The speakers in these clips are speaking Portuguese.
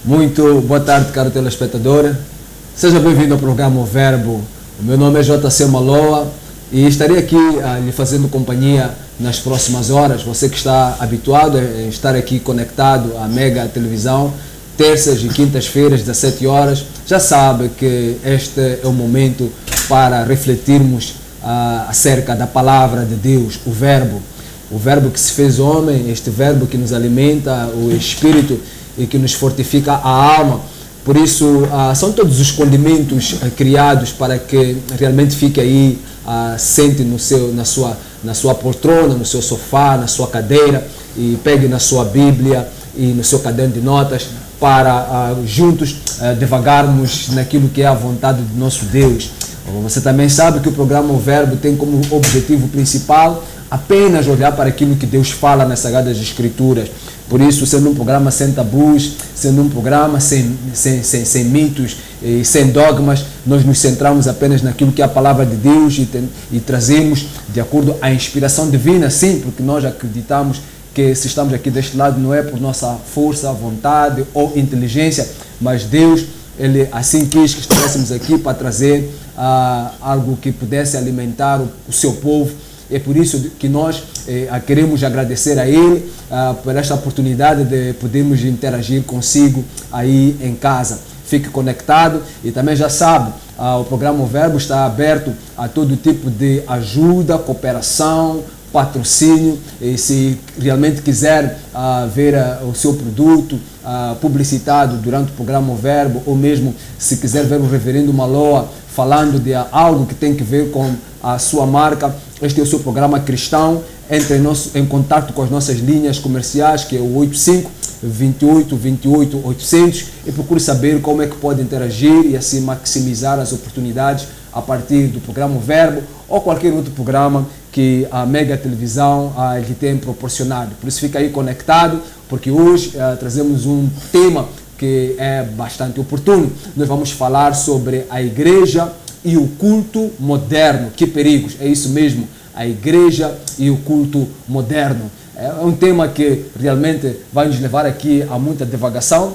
Muito boa tarde, caro telespectador. Seja bem-vindo ao programa O Verbo. O meu nome é JC Maloa e estarei aqui lhe fazendo companhia nas próximas horas. Você que está habituado a estar aqui conectado à Mega Televisão, terças e quintas-feiras, 17 horas, já sabe que este é o momento para refletirmos acerca da palavra de Deus, o Verbo que se fez homem, este Verbo que nos alimenta o Espírito e que nos fortifica a alma. Por isso, são todos os condimentos criados para que realmente fique aí, sente na sua poltrona, no seu sofá, na sua cadeira e pegue na sua Bíblia e no seu caderno de notas para juntos devagarmos naquilo que é a vontade do nosso Deus. Você também sabe que o programa O Verbo tem como objetivo principal apenas olhar para aquilo que Deus fala nas Sagradas Escrituras. Por isso, sendo um programa sem tabus, sendo um programa sem mitos e sem dogmas, nós nos centramos apenas naquilo que é a palavra de Deus e trazemos de acordo à inspiração divina, sim, porque nós acreditamos que se estamos aqui deste lado não é por nossa força, vontade ou inteligência, mas Deus, Ele assim quis que estivéssemos aqui para trazer algo que pudesse alimentar o seu povo. É por isso que nós queremos agradecer a Ele por esta oportunidade de podermos interagir consigo aí em casa. Fique conectado e também já sabe, o programa O Verbo está aberto a todo tipo de ajuda, cooperação, patrocínio. E se realmente quiser ver o seu produto publicitado durante o programa O Verbo, ou mesmo se quiser ver o Reverendo Maloa falando de algo que tem que ver com a sua marca, este é o seu programa cristão. Entre em contato com as nossas linhas comerciais, que é o 85 28 28 800, e procure saber como é que pode interagir e assim maximizar as oportunidades a partir do programa O Verbo ou qualquer outro programa que a Mega Televisão lhe tem proporcionado. Por isso fica aí conectado, porque hoje trazemos um tema que é bastante oportuno. Nós vamos falar sobre a igreja e o culto moderno. Que perigos, é isso mesmo, a igreja e o culto moderno. É um tema que realmente vai nos levar aqui a muita divagação,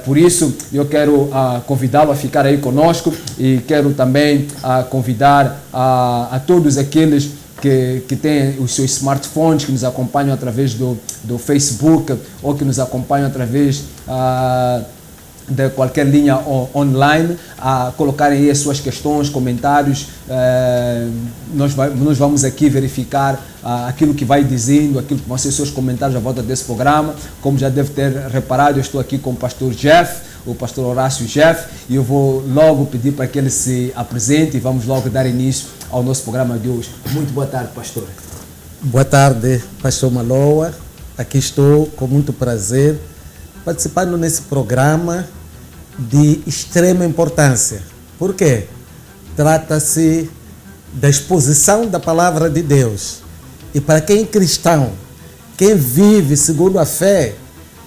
por isso eu quero convidá-lo a ficar aí conosco e quero também convidar a todos aqueles que têm os seus smartphones, que nos acompanham através do Facebook ou que nos acompanham através de qualquer linha online, a colocarem aí as suas questões, comentários. Nós vamos aqui verificar aquilo que vai dizendo, aquilo que vão ser seus comentários à volta desse programa. Como já deve ter reparado, eu estou aqui com o pastor Jeff, o pastor Horácio Jeff, e eu vou logo pedir para que ele se apresente e vamos logo dar início ao nosso programa de hoje. Muito boa tarde, pastor. Boa tarde, pastor Maloa. Aqui estou com muito prazer participando nesse programa de extrema importância. Por quê? Trata-se da exposição da palavra de Deus. E para quem é cristão, quem vive segundo a fé,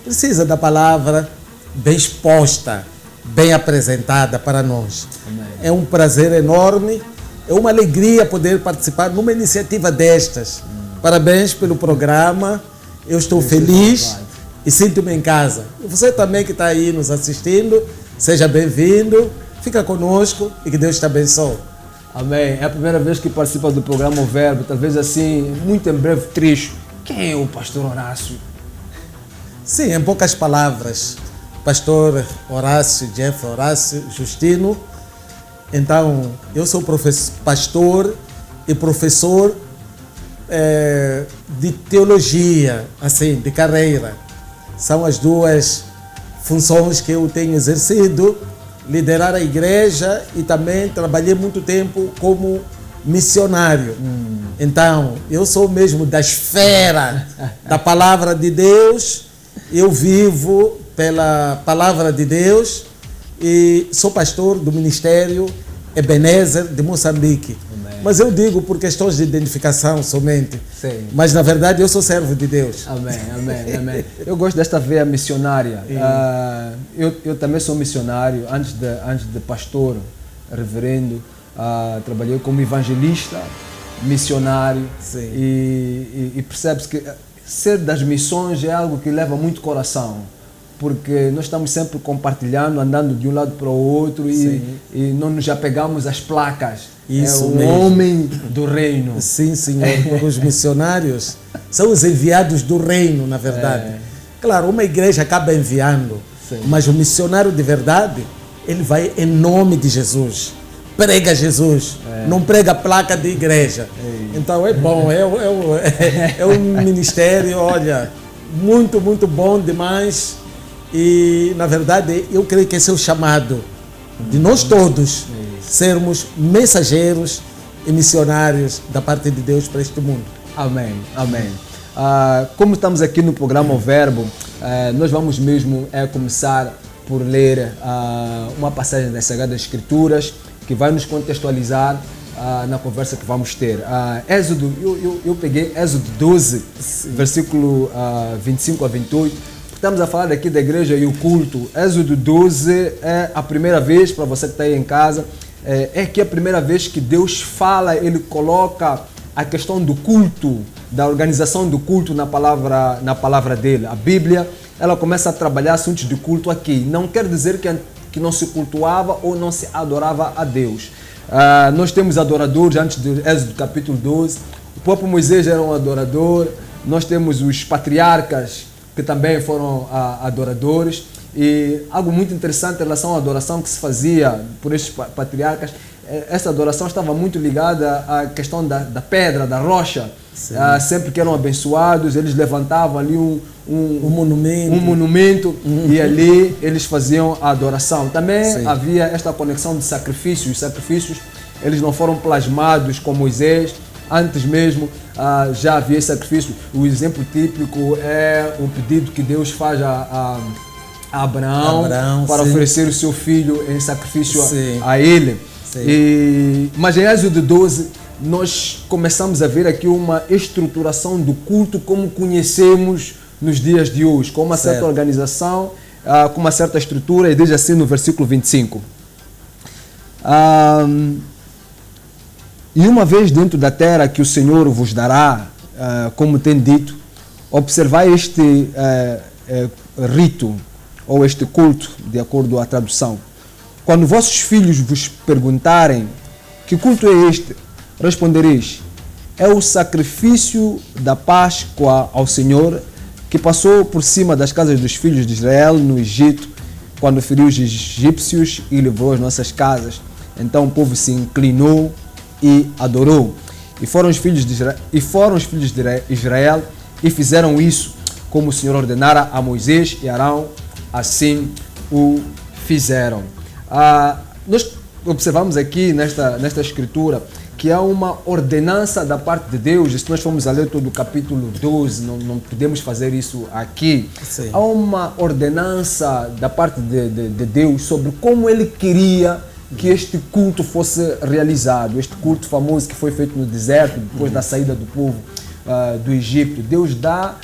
precisa da palavra bem exposta, bem apresentada para nós. Amém. É um prazer enorme, é uma alegria poder participar numa iniciativa destas. Parabéns pelo programa, eu estou feliz e sinto-me em casa. E você também que está aí nos assistindo, seja bem-vindo, fica conosco e que Deus te abençoe. Amém. É a primeira vez que participa do programa O Verbo, talvez assim, muito em breve, trecho. Quem é o pastor Horácio? Sim, em poucas palavras, pastor Horácio, Jeff Horácio Justino. Então, eu sou pastor e professor de teologia, assim, de carreira. São as duas funções que eu tenho exercido, liderar a igreja e também trabalhei muito tempo como missionário. Então, eu sou mesmo da esfera da palavra de Deus, eu vivo pela palavra de Deus e sou pastor do Ministério Ebenezer de Moçambique. Amém. Mas eu digo por questões de identificação somente. Sim. Mas na verdade eu sou servo de Deus. Amém, amém, amém. Eu gosto desta veia missionária. Eu também sou missionário. Antes de pastor, reverendo, trabalhei como evangelista, missionário. Sim. E percebe-se que ser das missões é algo que leva muito coração. porque nós estamos sempre compartilhando, andando de um lado para o outro e não nos apegamos às placas. Isso é o mesmo. homem do reino. Sim, senhor, porque os missionários são os enviados do reino, na verdade. Claro, uma igreja acaba enviando, mas o missionário de verdade, ele vai em nome de Jesus. Prega Jesus, não prega placa de igreja. Então é bom, é um ministério, olha, muito, muito bom demais. E, na verdade, eu creio que esse é o chamado de nós todos sermos mensageiros e missionários da parte de Deus para este mundo. Amém, amém. Como estamos aqui no programa O Verbo, nós vamos mesmo começar por ler uma passagem das Sagradas Escrituras que vai nos contextualizar na conversa que vamos ter. Êxodo, eu peguei Êxodo 12, versículo 25 a 28. Estamos a falar aqui da igreja e o culto. Êxodo 12 é a primeira vez, para você que está aí em casa, é que é a primeira vez que Deus fala, Ele coloca a questão do culto, da organização do culto na palavra dele. A Bíblia, ela começa a trabalhar assuntos de culto aqui. Não quer dizer que não se cultuava ou não se adorava a Deus. Nós temos adoradores antes do Êxodo capítulo 12. O próprio Moisés era um adorador. Nós temos os patriarcas, que também foram adoradores, e algo muito interessante em relação à adoração que se fazia por estes patriarcas, essa adoração estava muito ligada à questão da pedra, da rocha. Sempre que eram abençoados, eles levantavam ali um monumento e ali eles faziam a adoração. Também havia esta conexão de sacrifícios. Os sacrifícios, eles não foram plasmados com Moisés. Antes mesmo já havia sacrifício. O exemplo típico é o pedido que Deus faz a Abraão para oferecer o seu filho em sacrifício a ele. Mas em Êxodo 12 nós começamos a ver aqui uma estruturação do culto como conhecemos nos dias de hoje, com uma certa organização, com uma certa estrutura, e diz assim no versículo 25. E uma vez dentro da terra que o Senhor vos dará, como tem dito, observai este rito, ou este culto, de acordo à tradução. Quando vossos filhos vos perguntarem, que culto é este? Respondereis, é o sacrifício da Páscoa ao Senhor, que passou por cima das casas dos filhos de Israel no Egito, quando feriu os egípcios e livrou as nossas casas. Então o povo se inclinou e adorou. E foram os filhos de Israel e fizeram isso como o Senhor ordenara a Moisés e Arão, assim o fizeram. Nós observamos aqui nesta escritura que há uma ordenança da parte de Deus, e se nós formos a ler todo o capítulo 12, não podemos fazer isso aqui. Há uma ordenança da parte de Deus sobre como Ele queria que este culto fosse realizado, este culto famoso que foi feito no deserto, depois da saída do povo do Egito. Deus dá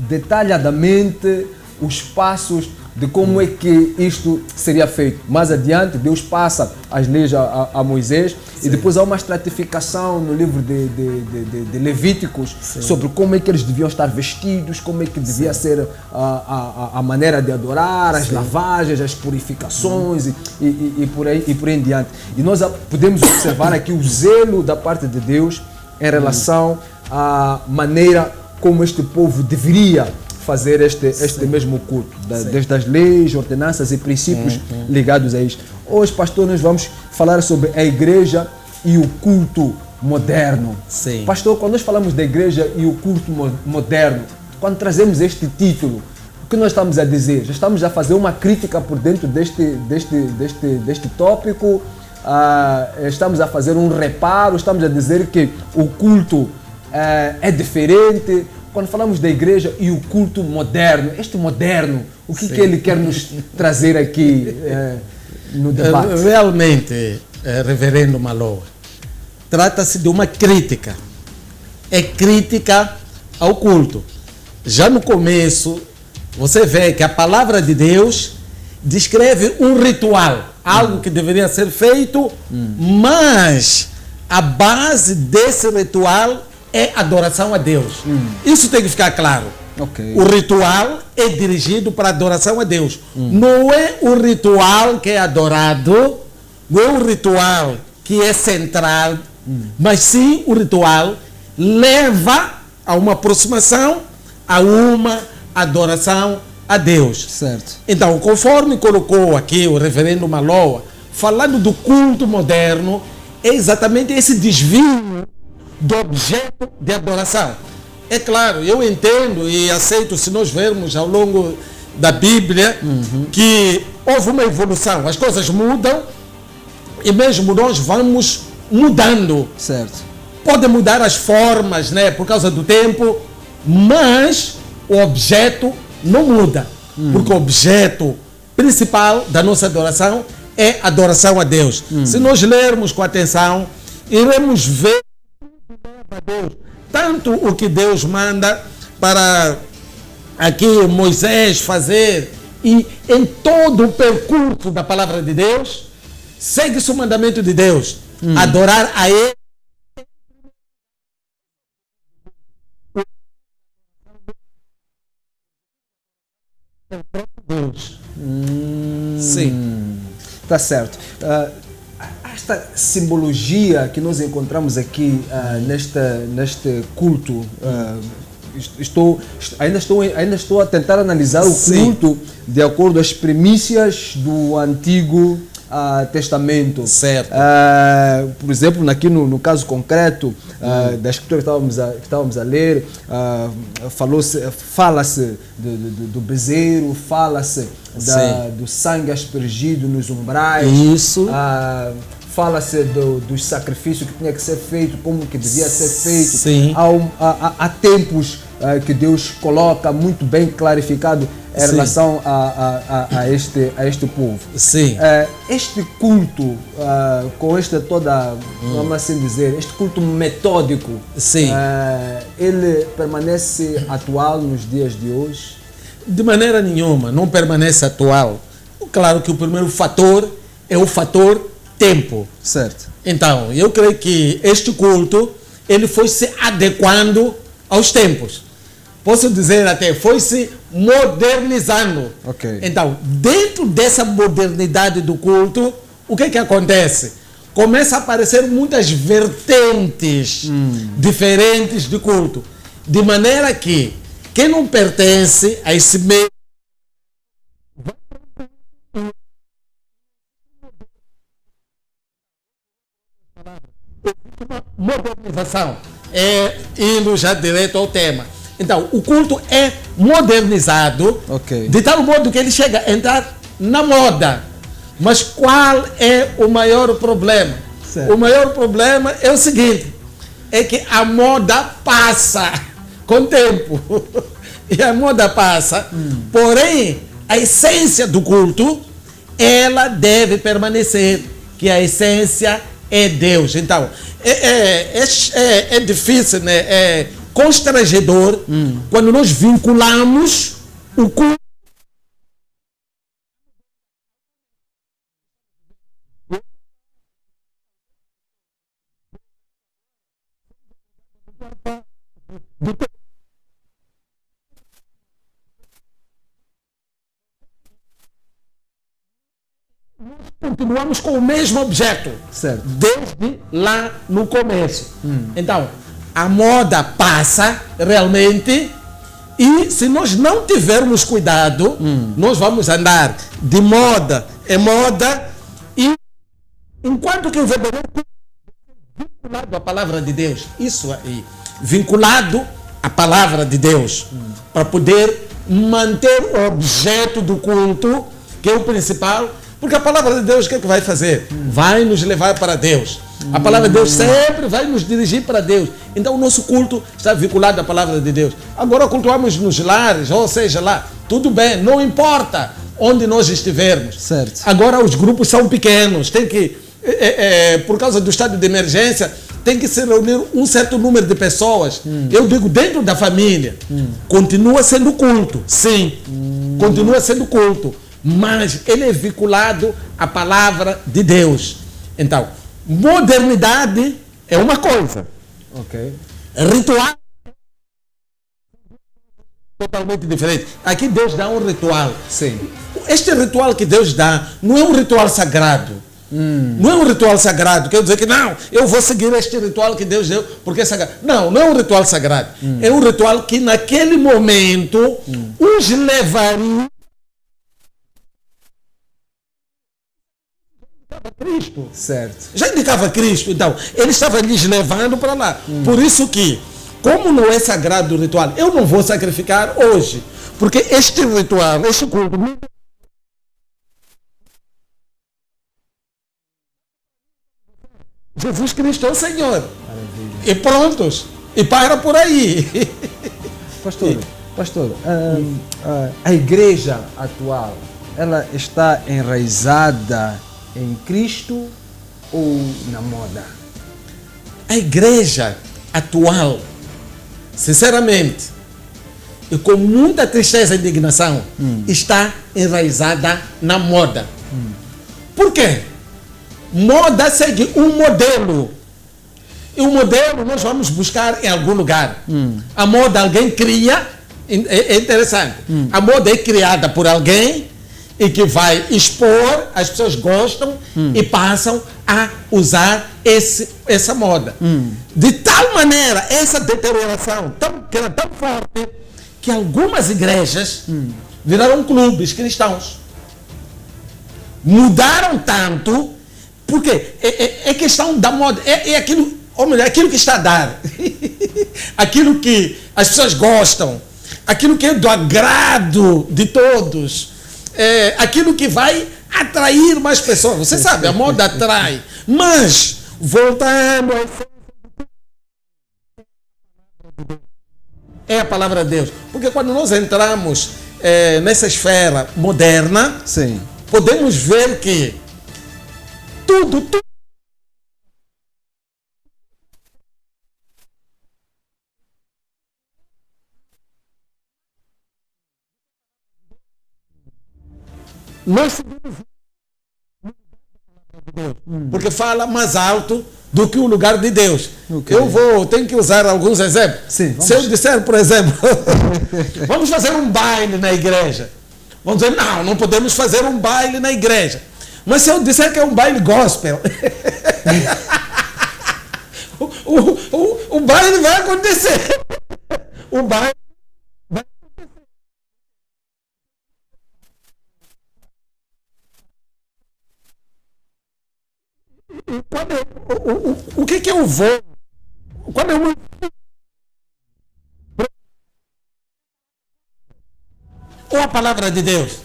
detalhadamente os passos de como é que isto seria feito. Mais adiante, Deus passa as leis a Moisés. E depois há uma estratificação no livro de Levíticos sobre como é que eles deviam estar vestidos, como é que devia ser a maneira de adorar, as lavagens, as purificações e por aí em diante. E nós podemos observar aqui o zelo da parte de Deus em relação à maneira como este povo deveria fazer este mesmo culto, desde as leis, ordenanças e princípios ligados a isto. Hoje, pastor, nós vamos falar sobre a igreja e o culto moderno. Pastor, quando nós falamos da igreja e o culto moderno, quando trazemos este título, o que nós estamos a dizer? Já estamos a fazer uma crítica por dentro deste tópico? Estamos a fazer um reparo? Estamos a dizer que o culto é diferente? Quando falamos da igreja e o culto moderno, este moderno, o que ele quer nos trazer aqui no debate? Realmente, reverendo Maloa, trata-se de uma crítica. É crítica ao culto. Já no começo, você vê que a palavra de Deus descreve um ritual, algo que deveria ser feito, mas a base desse ritual é adoração a Deus. Isso tem que ficar claro. Ok. O ritual é dirigido para a adoração a Deus. Não é o ritual que é adorado, não é o ritual que é central, mas sim o ritual leva a uma aproximação, a uma adoração a Deus. Certo. Então, conforme colocou aqui o reverendo Maloa, falando do culto moderno, é exatamente esse desvio do objeto de adoração. É claro, eu entendo e aceito, se nós vermos ao longo da Bíblia, que houve uma evolução, as coisas mudam e mesmo nós vamos mudando. Certo. Pode mudar as formas, né, por causa do tempo, mas o objeto não muda, porque o objeto principal da nossa adoração é adoração a Deus. Se nós lermos com atenção, iremos ver a Deus, tanto o que Deus manda para aqui Moisés fazer, e em todo o percurso da palavra de Deus, segue-se o mandamento de Deus, adorar a Ele. Deus. Sim. Tá certo. Esta simbologia que nós encontramos aqui neste culto, ainda estou a tentar analisar o culto de acordo às primícias do Antigo Testamento. Certo. Por exemplo, aqui no caso concreto da escritura que estávamos a ler, fala-se do bezerro, fala-se do sangue aspergido nos umbrais. Isso. Fala-se dos sacrifícios que tinha que ser feito, como que devia ser feito. Sim. Há tempos que Deus coloca muito bem clarificado em relação a este povo. Sim. Este culto, com esta toda, vamos assim dizer, este culto metódico, Sim. Ele permanece atual nos dias de hoje? De maneira nenhuma, não permanece atual. Claro que o primeiro fator é o fator tempo. Certo. Então, eu creio que este culto, ele foi se adequando aos tempos. Posso dizer até, foi se modernizando. Ok. Então, dentro dessa modernidade do culto, o que acontece? Começa a aparecer muitas vertentes diferentes de culto. De maneira que quem não pertence a esse meio modernização, indo já direto ao tema. Então, o culto é modernizado, de tal modo que ele chega a entrar na moda. Mas qual é o maior problema? Certo. O maior problema é o seguinte, é que a moda passa com o tempo. E a moda passa, porém, a essência do culto, ela deve permanecer, que a essência é Deus. Então, é difícil, né? É constrangedor quando nós vinculamos o culto continuamos com o mesmo objeto, certo, desde lá no começo. Então, a moda passa realmente, e se nós não tivermos cuidado, nós vamos andar de moda em moda, e enquanto que o verdadeiro vinculado à palavra de Deus, isso aí, vinculado à palavra de Deus, para poder manter o objeto do culto, que é o principal. Porque a palavra de Deus, o que é que vai fazer? Vai nos levar para Deus. A palavra de Deus sempre vai nos dirigir para Deus. Então o nosso culto está vinculado à palavra de Deus. Agora cultuamos nos lares, ou seja lá, tudo bem, não importa onde nós estivermos. Certo. Agora os grupos são pequenos, tem que, por causa do estado de emergência, tem que se reunir um certo número de pessoas. Eu digo, dentro da família, continua sendo culto, sim, continua sendo culto. Mas ele é vinculado à palavra de Deus. Então, modernidade é uma coisa. Ok. Ritual totalmente diferente. Aqui Deus dá um ritual. Sim. Este ritual que Deus dá não é um ritual sagrado. Não é um ritual sagrado. Quer dizer que não, eu vou seguir este ritual que Deus deu porque é sagrado. Não, não é um ritual sagrado. É um ritual que naquele momento os levaria a Cristo. Certo. Já indicava Cristo, então ele estava lhes levando para lá. Por isso que, como não é sagrado o ritual, eu não vou sacrificar hoje, porque este ritual, este culto, Jesus Cristo é o Senhor. Maravilha. E prontos. E para por aí. Pastor, a igreja atual, ela está enraizada em Cristo ou na moda? A igreja atual, sinceramente, e com muita tristeza e indignação, está enraizada na moda. Por quê? Moda segue um modelo. E o modelo nós vamos buscar em algum lugar. A moda alguém cria, é interessante. A moda é criada por alguém e que vai expor, as pessoas gostam e passam a usar essa moda. De tal maneira, essa deterioração era tão forte que algumas igrejas viraram clubes cristãos. Mudaram tanto, porque é questão da moda, é aquilo, ou melhor, aquilo que está a dar, aquilo que as pessoas gostam, aquilo que é do agrado de todos, aquilo que vai atrair mais pessoas. Você sabe, a moda atrai, mas voltando é a palavra de Deus, porque quando nós entramos nessa esfera moderna, Sim. podemos ver que tudo nós seguimos porque fala mais alto do que o lugar de Deus. Ok. Tenho que usar alguns exemplos. Sim, se eu disser, por exemplo, vamos fazer um baile na igreja, vamos dizer, não podemos fazer um baile na igreja. Mas se eu disser que é um baile gospel, o baile vai acontecer. O baile vai acontecer. E o que eu vou? Quando eu ou a palavra de Deus?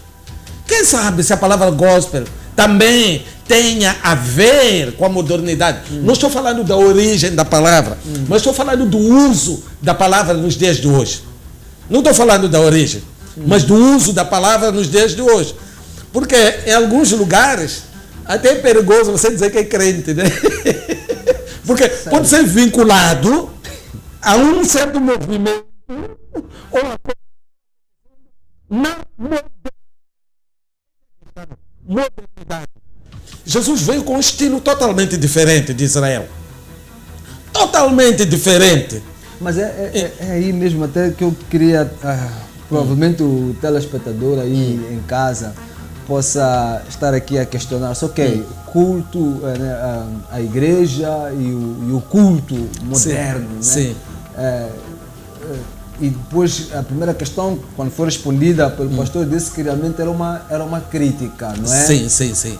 Quem sabe se a palavra gospel também tenha a ver com a modernidade. Não estou falando da origem da palavra, mas estou falando do uso da palavra nos dias de hoje. Não estou falando da origem, mas do uso da palavra nos dias de hoje. Porque em alguns lugares até é perigoso você dizer que é crente, né? Porque pode ser vinculado a um certo movimento ou na modernidade. Jesus veio com um estilo totalmente diferente de Israel. Totalmente diferente. Mas é aí mesmo até que eu queria, provavelmente o telespectador aí em casa possa estar aqui a questionar, ok, culto, a igreja e o culto moderno, sim, né? E depois a primeira questão, quando foi respondida pelo pastor, disse que realmente era uma crítica, não é? Sim.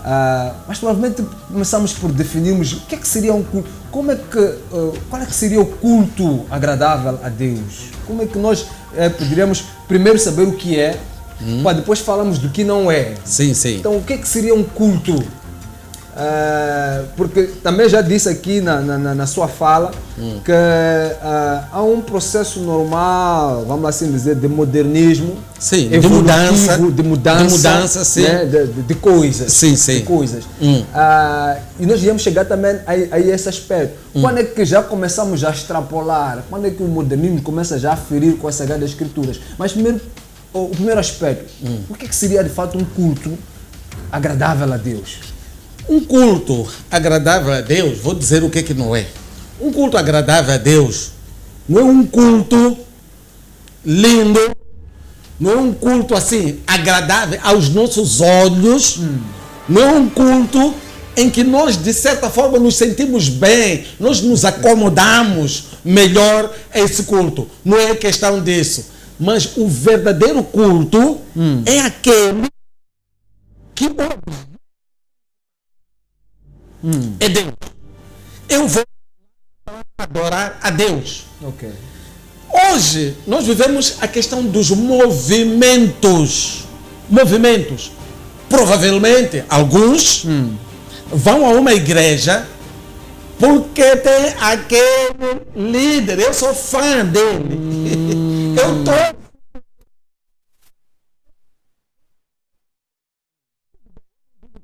Mas provavelmente começamos por definirmos o que é que seria um culto, qual é que seria o culto agradável a Deus? Como é que nós poderíamos primeiro saber o que é, para depois falarmos do que não é? Sim. Então o que é que seria um culto? Porque também já disse aqui na sua fala que há um processo normal, vamos assim dizer, de modernismo, sim, de mudança, sim. Né, de coisas. Sim. De coisas. E nós íamos chegar também a esse aspecto. Quando é que já começamos a extrapolar? Quando é que o modernismo começa já a ferir com as Sagradas Escrituras? Mas primeiro, o primeiro aspecto, o que é que seria de fato um culto agradável a Deus? Um culto agradável a Deus, vou dizer o que não é. Um culto agradável a Deus não é um culto lindo, não é um culto assim agradável aos nossos olhos, não é um culto em que nós de certa forma nos sentimos bem, nós nos acomodamos melhor a esse culto. Não é questão disso. Mas o verdadeiro culto é aquele que é Deus. Eu vou adorar a Deus. Ok. Hoje nós vivemos a questão dos movimentos. Movimentos. Provavelmente alguns vão a uma igreja porque tem aquele líder. Eu sou fã dele. Eu estou.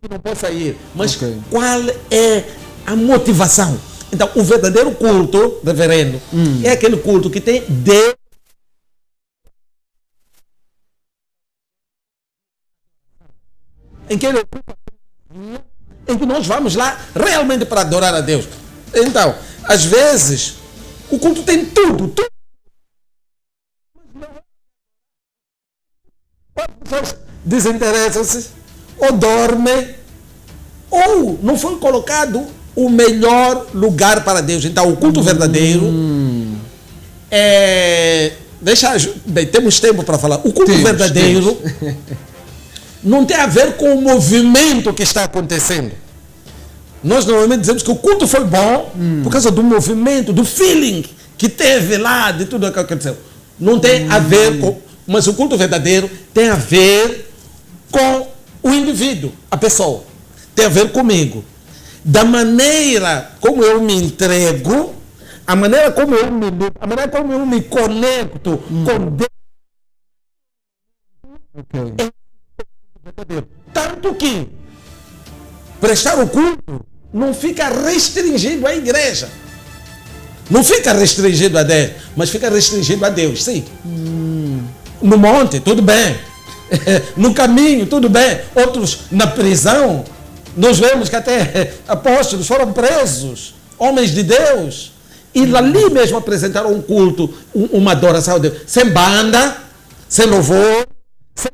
Não posso ir. Mas qual é a motivação? Então, o verdadeiro culto, reverendo, é aquele culto que tem Deus. Em que nós vamos lá realmente para adorar a Deus. Então, às vezes, o culto tem tudo. As pessoas desinteressam-se, ou dormem, ou não foi colocado o melhor lugar para Deus. Então, o culto verdadeiro é... Bem, temos tempo para falar. O culto verdadeiro não tem a ver com o movimento que está acontecendo. Nós normalmente dizemos que o culto foi bom por causa do movimento, do feeling que teve lá, de tudo o que aconteceu. Não tem a ver com... Mas o culto verdadeiro tem a ver com o indivíduo, a pessoa. Tem a ver comigo. Da maneira como eu me entrego, a maneira como eu me conecto com Deus. Tanto que prestar o culto não fica restringido à igreja. Não fica restringido a Deus, mas fica restringido a Deus, sim. No monte, tudo bem. No caminho, tudo bem. Outros na prisão. Nós vemos que até apóstolos foram presos, homens de Deus, e ali mesmo apresentaram um culto, uma adoração a Deus, sem banda, sem louvor, sem...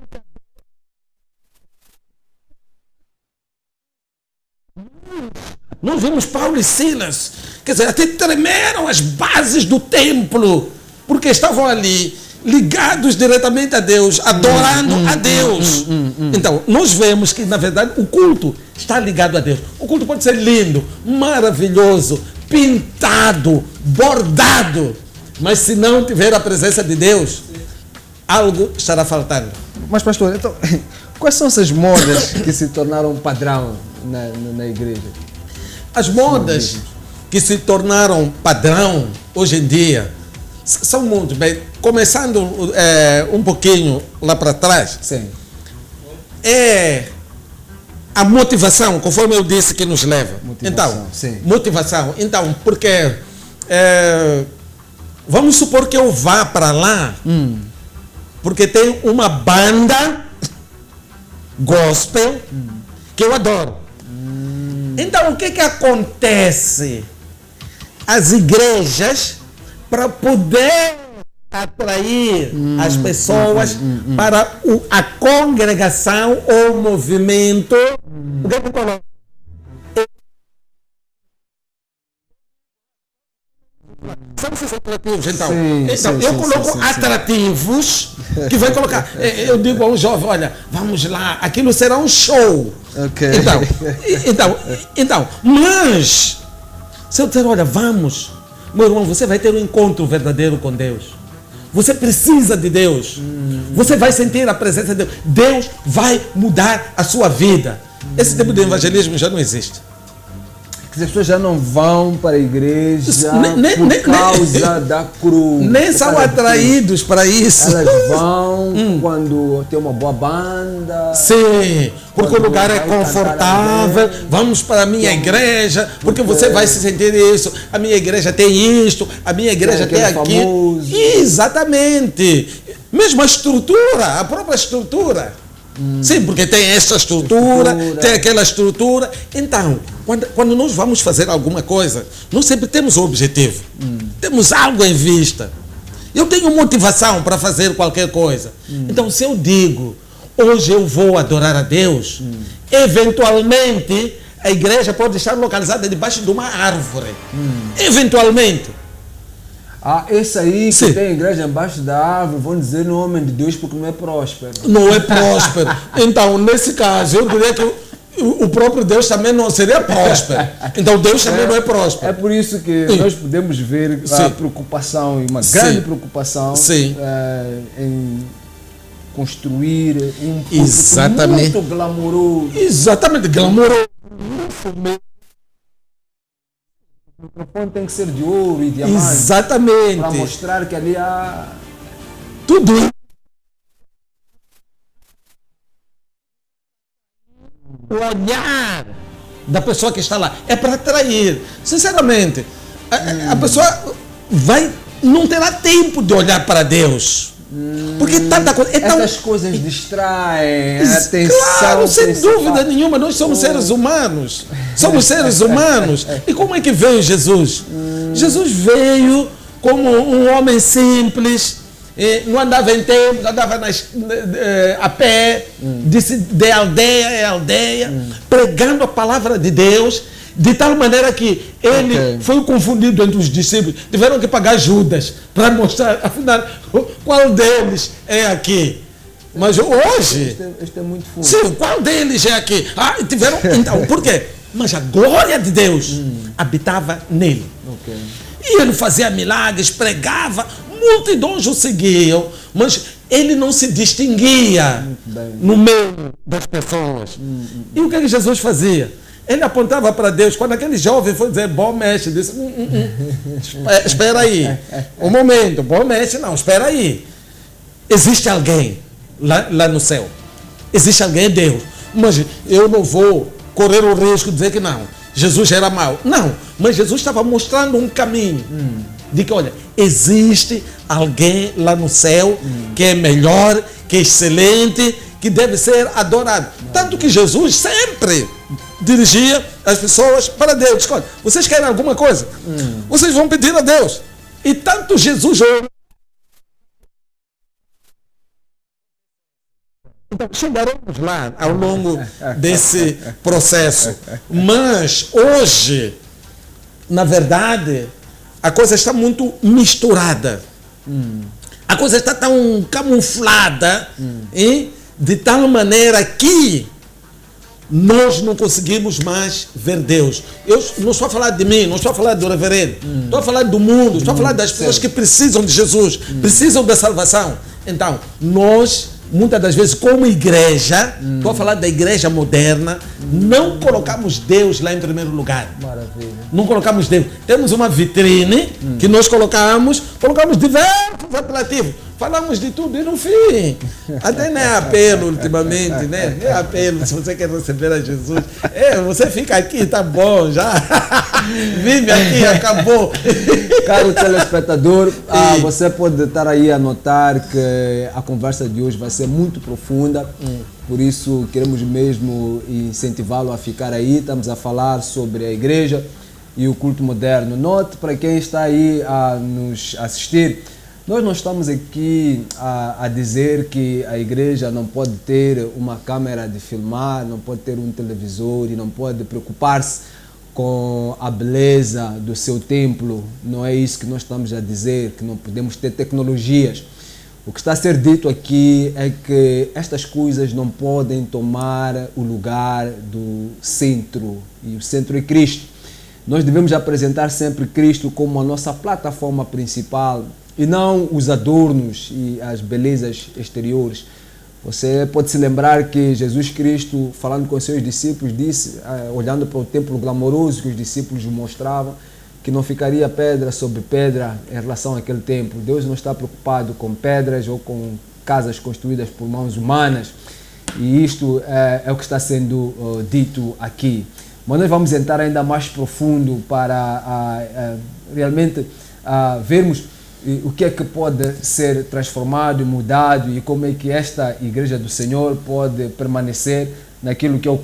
Nós vimos Paulo e Silas, quer dizer, até tremeram as bases do templo, porque estavam ali ligados diretamente a Deus, adorando a Deus. Então, nós vemos que, na verdade, o culto está ligado a Deus. O culto pode ser lindo, maravilhoso, pintado, bordado, mas se não tiver a presença de Deus, algo estará faltando. Mas, pastor, então, quais são essas modas que se tornaram padrão na igreja? As modas que se tornaram padrão hoje em dia são muito bem. Começando um pouquinho lá para trás, sim, é a motivação, conforme eu disse, que nos leva. Motivação. Então, porque vamos supor que eu vá para lá porque tem uma banda gospel que eu adoro. Então, o que acontece? As igrejas, para poder atrair as pessoas para a congregação ou movimento, o que coloca? São esses atrativos, então. Eu coloco atrativos que vai colocar. Eu digo a um jovem, olha, vamos lá, aquilo será um show. Okay. Então, mas se eu disser, olha, vamos, meu irmão, você vai ter um encontro verdadeiro com Deus. Você precisa de Deus. Você vai sentir a presença de Deus. Deus vai mudar a sua vida. Esse tipo de evangelismo já não existe. As pessoas já não vão para a igreja por causa da cruz. Nem são atraídos para isso. Elas vão quando tem uma boa banda. Sim, porque o lugar é confortável. Vamos para a minha igreja, porque você vai se sentir isso. A minha igreja tem isto, a minha igreja tem aquilo. Exatamente. Mesmo a estrutura, a própria estrutura. Sim, porque tem essa estrutura, tem aquela estrutura. Então, quando nós vamos fazer alguma coisa, nós sempre temos um objetivo. Temos algo em vista. Eu tenho motivação para fazer qualquer coisa. Então, se eu digo, hoje eu vou adorar a Deus, eventualmente a igreja pode estar localizada debaixo de uma árvore. Eventualmente. Esse aí que Sim. tem igreja embaixo da árvore, vão dizer no homem de Deus porque não é próspero. Não é próspero. Então, nesse caso, eu diria que o próprio Deus também não seria próspero. Então, Deus também não é próspero. É por isso que nós podemos ver a preocupação, e uma grande preocupação em construir um púlpito muito glamouroso. Exatamente, glamouroso. O microfone tem que ser de ouro e diamante. Exatamente. Para mostrar que ali há tudo. O olhar da pessoa que está lá é para atrair. Sinceramente, a pessoa não terá tempo de olhar para Deus. Porque tanta coisa. Essas coisas distraem a atenção. Claro, sem dúvida nenhuma, nós somos seres humanos. Somos seres humanos. E como é que veio Jesus? Jesus veio como um homem simples, não andava em templos, andava a pé, de aldeia em aldeia, pregando a palavra de Deus, de tal maneira que ele foi confundido entre os discípulos. Tiveram que pagar Judas para mostrar, afinal, qual deles é aqui. Mas hoje... Este é muito fundo. Sim, qual deles é aqui? Então, por quê? Mas a glória de Deus habitava nele. E ele fazia milagres, pregava, multidões o seguiam, mas ele não se distinguia no meio das pessoas. E o que Jesus fazia? Ele apontava para Deus. Quando aquele jovem foi dizer, bom mestre, disse, espera aí, um momento, bom mestre, não, espera aí. Existe alguém lá no céu. Existe alguém, Deus. Mas eu não vou correr o risco de dizer que não. Jesus era mau. Não, mas Jesus estava mostrando um caminho. De que, olha, existe alguém lá no céu que é melhor, que é excelente, que deve ser adorado. Tanto que Jesus sempre dirigia as pessoas para Deus. Escolhe, vocês querem alguma coisa? Vocês vão pedir a Deus. E tanto Jesus... Então, chegaremos lá ao longo desse processo. Mas hoje, na verdade, a coisa está muito misturada. A coisa está tão camuflada, de tal maneira que nós não conseguimos mais ver Deus. Eu não estou a falar de mim, não estou a falar do reverendo, estou a falar do mundo, estou a falar das pessoas que precisam de Jesus, precisam da salvação. Então, nós, muitas das vezes, como igreja, estou a falar da igreja moderna, não colocamos Deus lá em primeiro lugar. Maravilha. Não colocamos Deus. Temos uma vitrine que nós colocamos diversos apelativos. Falamos de tudo e no fim, até nem é apelo ultimamente, né? É apelo, se você quer receber a Jesus. Você fica aqui, tá bom, já. Vive aqui, acabou. Caro telespectador, você pode estar aí a notar que a conversa de hoje vai ser muito profunda, por isso queremos mesmo incentivá-lo a ficar aí. Estamos a falar sobre a igreja e o culto moderno. Note, para quem está aí a nos assistir, nós não estamos aqui a dizer que a igreja não pode ter uma câmera de filmar, não pode ter um televisor e não pode preocupar-se com a beleza do seu templo. Não é isso que nós estamos a dizer, que não podemos ter tecnologias. O que está a ser dito aqui é que estas coisas não podem tomar o lugar do centro, e o centro é Cristo. Nós devemos apresentar sempre Cristo como a nossa plataforma principal, e não os adornos e as belezas exteriores. Você pode se lembrar que Jesus Cristo, falando com seus discípulos, disse, olhando para o templo glamouroso que os discípulos mostravam, que não ficaria pedra sobre pedra em relação àquele templo. Deus não está preocupado com pedras ou com casas construídas por mãos humanas. E isto é o que está sendo dito aqui. Mas nós vamos entrar ainda mais profundo para realmente vermos o que é que pode ser transformado e mudado e como é que esta Igreja do Senhor pode permanecer naquilo que é o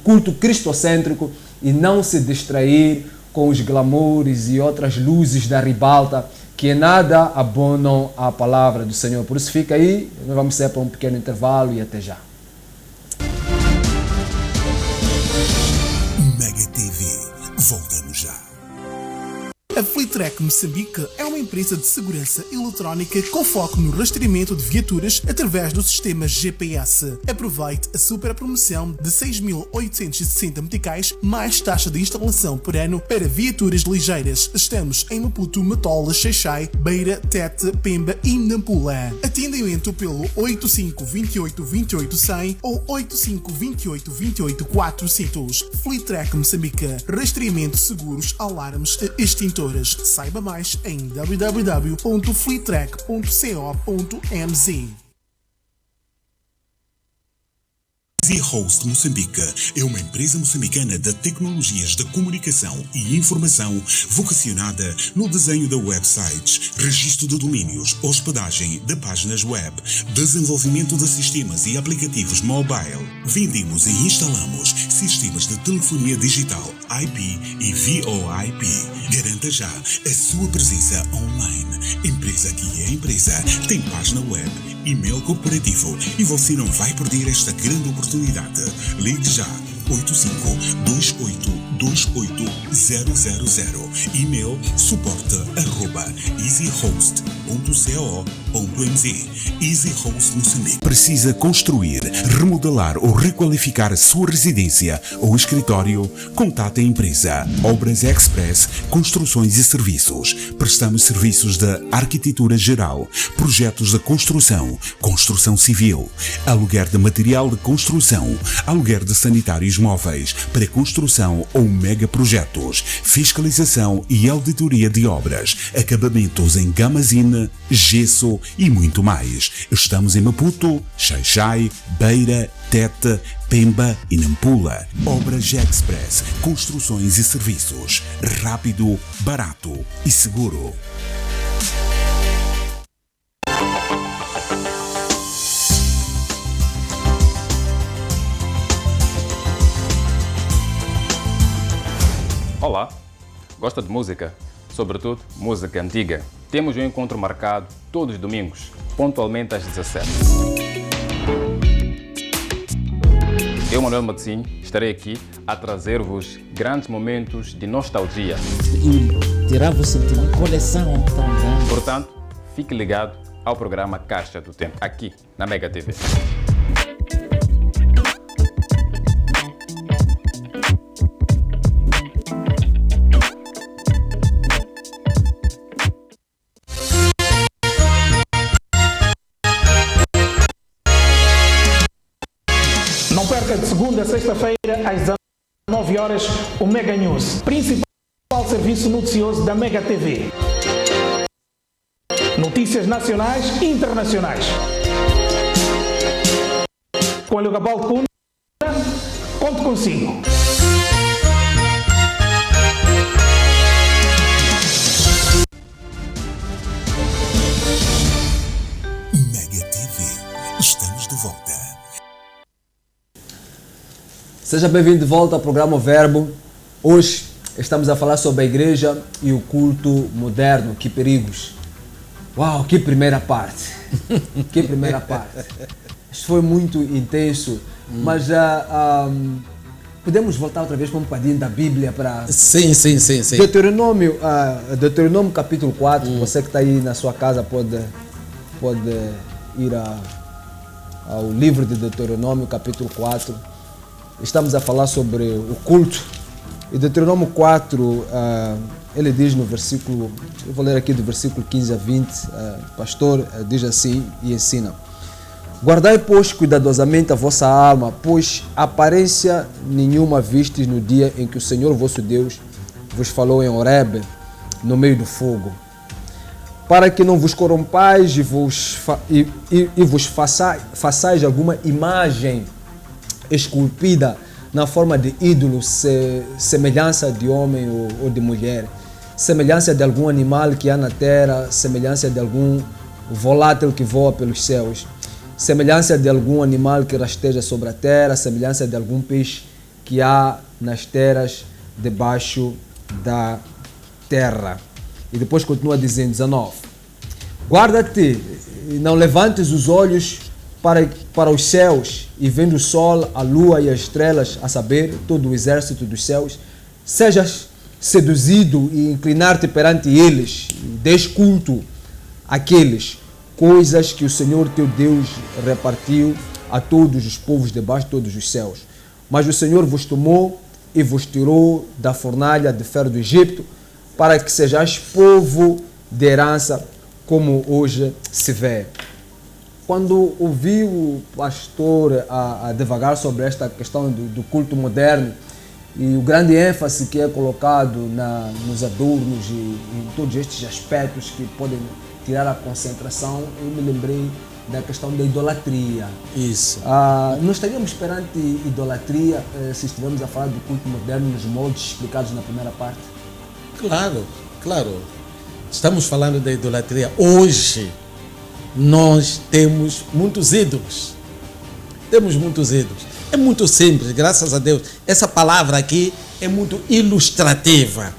culto cristocêntrico e não se distrair com os glamoures e outras luzes da ribalta que nada abonam à palavra do Senhor. Por isso fica aí, nós vamos sair para um pequeno intervalo e até já. Mega TV, voltamos já. A Fleetrack Moçambique é uma empresa de segurança eletrónica com foco no rastreamento de viaturas através do sistema GPS. Aproveite a super promoção de 6.860 meticais mais taxa de instalação por ano para viaturas ligeiras. Estamos em Maputo, Matola, Xaixai, Beira, Tete, Pemba e Nampula. Atendimento pelo 85 28 28 100 ou 85 28 28 400. Fleetrack Moçambique. Rastreamento, seguros, alarmes e extintores. Saiba mais em www.fleetrack.co.mz. Easy Host Moçambique é uma empresa moçambicana de tecnologias de comunicação e informação vocacionada no desenho de websites, registro de domínios, hospedagem de páginas web, desenvolvimento de sistemas e aplicativos mobile. Vendemos e instalamos sistemas de telefonia digital, IP e VoIP. Garanta já a sua presença online. Empresa que é empresa tem página web, e-mail corporativo e você não vai perder esta grande oportunidade. Ligue já 8528280000. E-mail suporte@easyhost.co.mz. Easy Host Moçambique. Precisa construir, remodelar ou requalificar a sua residência ou escritório? Contate a empresa Obras Express Construções e Serviços. Prestamos serviços de arquitetura geral, projetos de construção, construção civil, aluguer de material de construção, aluguer de sanitários móveis, pré-construção ou megaprojetos, fiscalização e auditoria de obras, acabamentos em gamazine, gesso e muito mais. Estamos em Maputo, Xaixai, Beira, Tete, Pemba e Nampula. Obras Express, construções e serviços. Rápido, barato e seguro. Olá, gosta de música? Sobretudo música antiga. Temos um encontro marcado todos os domingos, pontualmente às 17. Eu, Manuel Matzinho, estarei aqui a trazer-vos grandes momentos de nostalgia. E tirar-vos sentir uma coleção tão grande. Portanto, fique ligado ao programa Caixa do Tempo, aqui na Mega TV. Não perca de segunda a sexta-feira, às 19 horas, o Mega News, principal serviço noticioso da Mega TV. Notícias nacionais e internacionais. Com o Gabaldo Cunha, conto consigo. Mega TV, estamos de volta. Seja bem-vindo de volta ao programa Verbo. Hoje estamos a falar sobre a igreja e o culto moderno. Que perigos! Uau, que primeira parte! Que primeira parte! Isto foi muito intenso, mas podemos voltar outra vez para um bocadinho da Bíblia para... Sim. Deuteronômio, Deuteronômio capítulo 4, você que está aí na sua casa pode ir ao livro de Deuteronômio capítulo 4. Estamos a falar sobre o culto. E Deuteronômio 4, ele diz no versículo, eu vou ler aqui do versículo 15 a 20, pastor diz assim e ensina: guardai, pois, cuidadosamente a vossa alma, pois aparência nenhuma vistes no dia em que o Senhor vosso Deus vos falou em Horebe, no meio do fogo, para que não vos corrompais e vos façais alguma imagem esculpida na forma de ídolo, semelhança de homem ou de mulher, semelhança de algum animal que há na terra, semelhança de algum volátil que voa pelos céus, semelhança de algum animal que rasteja sobre a terra, semelhança de algum peixe que há nas terras debaixo da terra. E depois continua dizendo, 19. Guarda-te, e não levantes os olhos para os céus, e vendo o sol, a lua e as estrelas, a saber, todo o exército dos céus, sejas seduzido e inclinar-te perante eles, e des culto àqueles, coisas que o Senhor teu Deus repartiu a todos os povos debaixo de todos os céus. Mas o Senhor vos tomou e vos tirou da fornalha de ferro do Egito, para que sejais povo de herança, como hoje se vê. Quando ouvi o pastor a devagar sobre esta questão do culto moderno e o grande ênfase que é colocado nos adornos e em todos estes aspectos que podem tirar a concentração, eu me lembrei da questão da idolatria. Isso. Nós estaríamos perante idolatria se estivermos a falar do culto moderno nos moldes explicados na primeira parte? Claro, claro. Estamos falando da idolatria. Hoje, nós temos muitos ídolos. Temos muitos ídolos. É muito simples, graças a Deus. Essa palavra aqui é muito ilustrativa,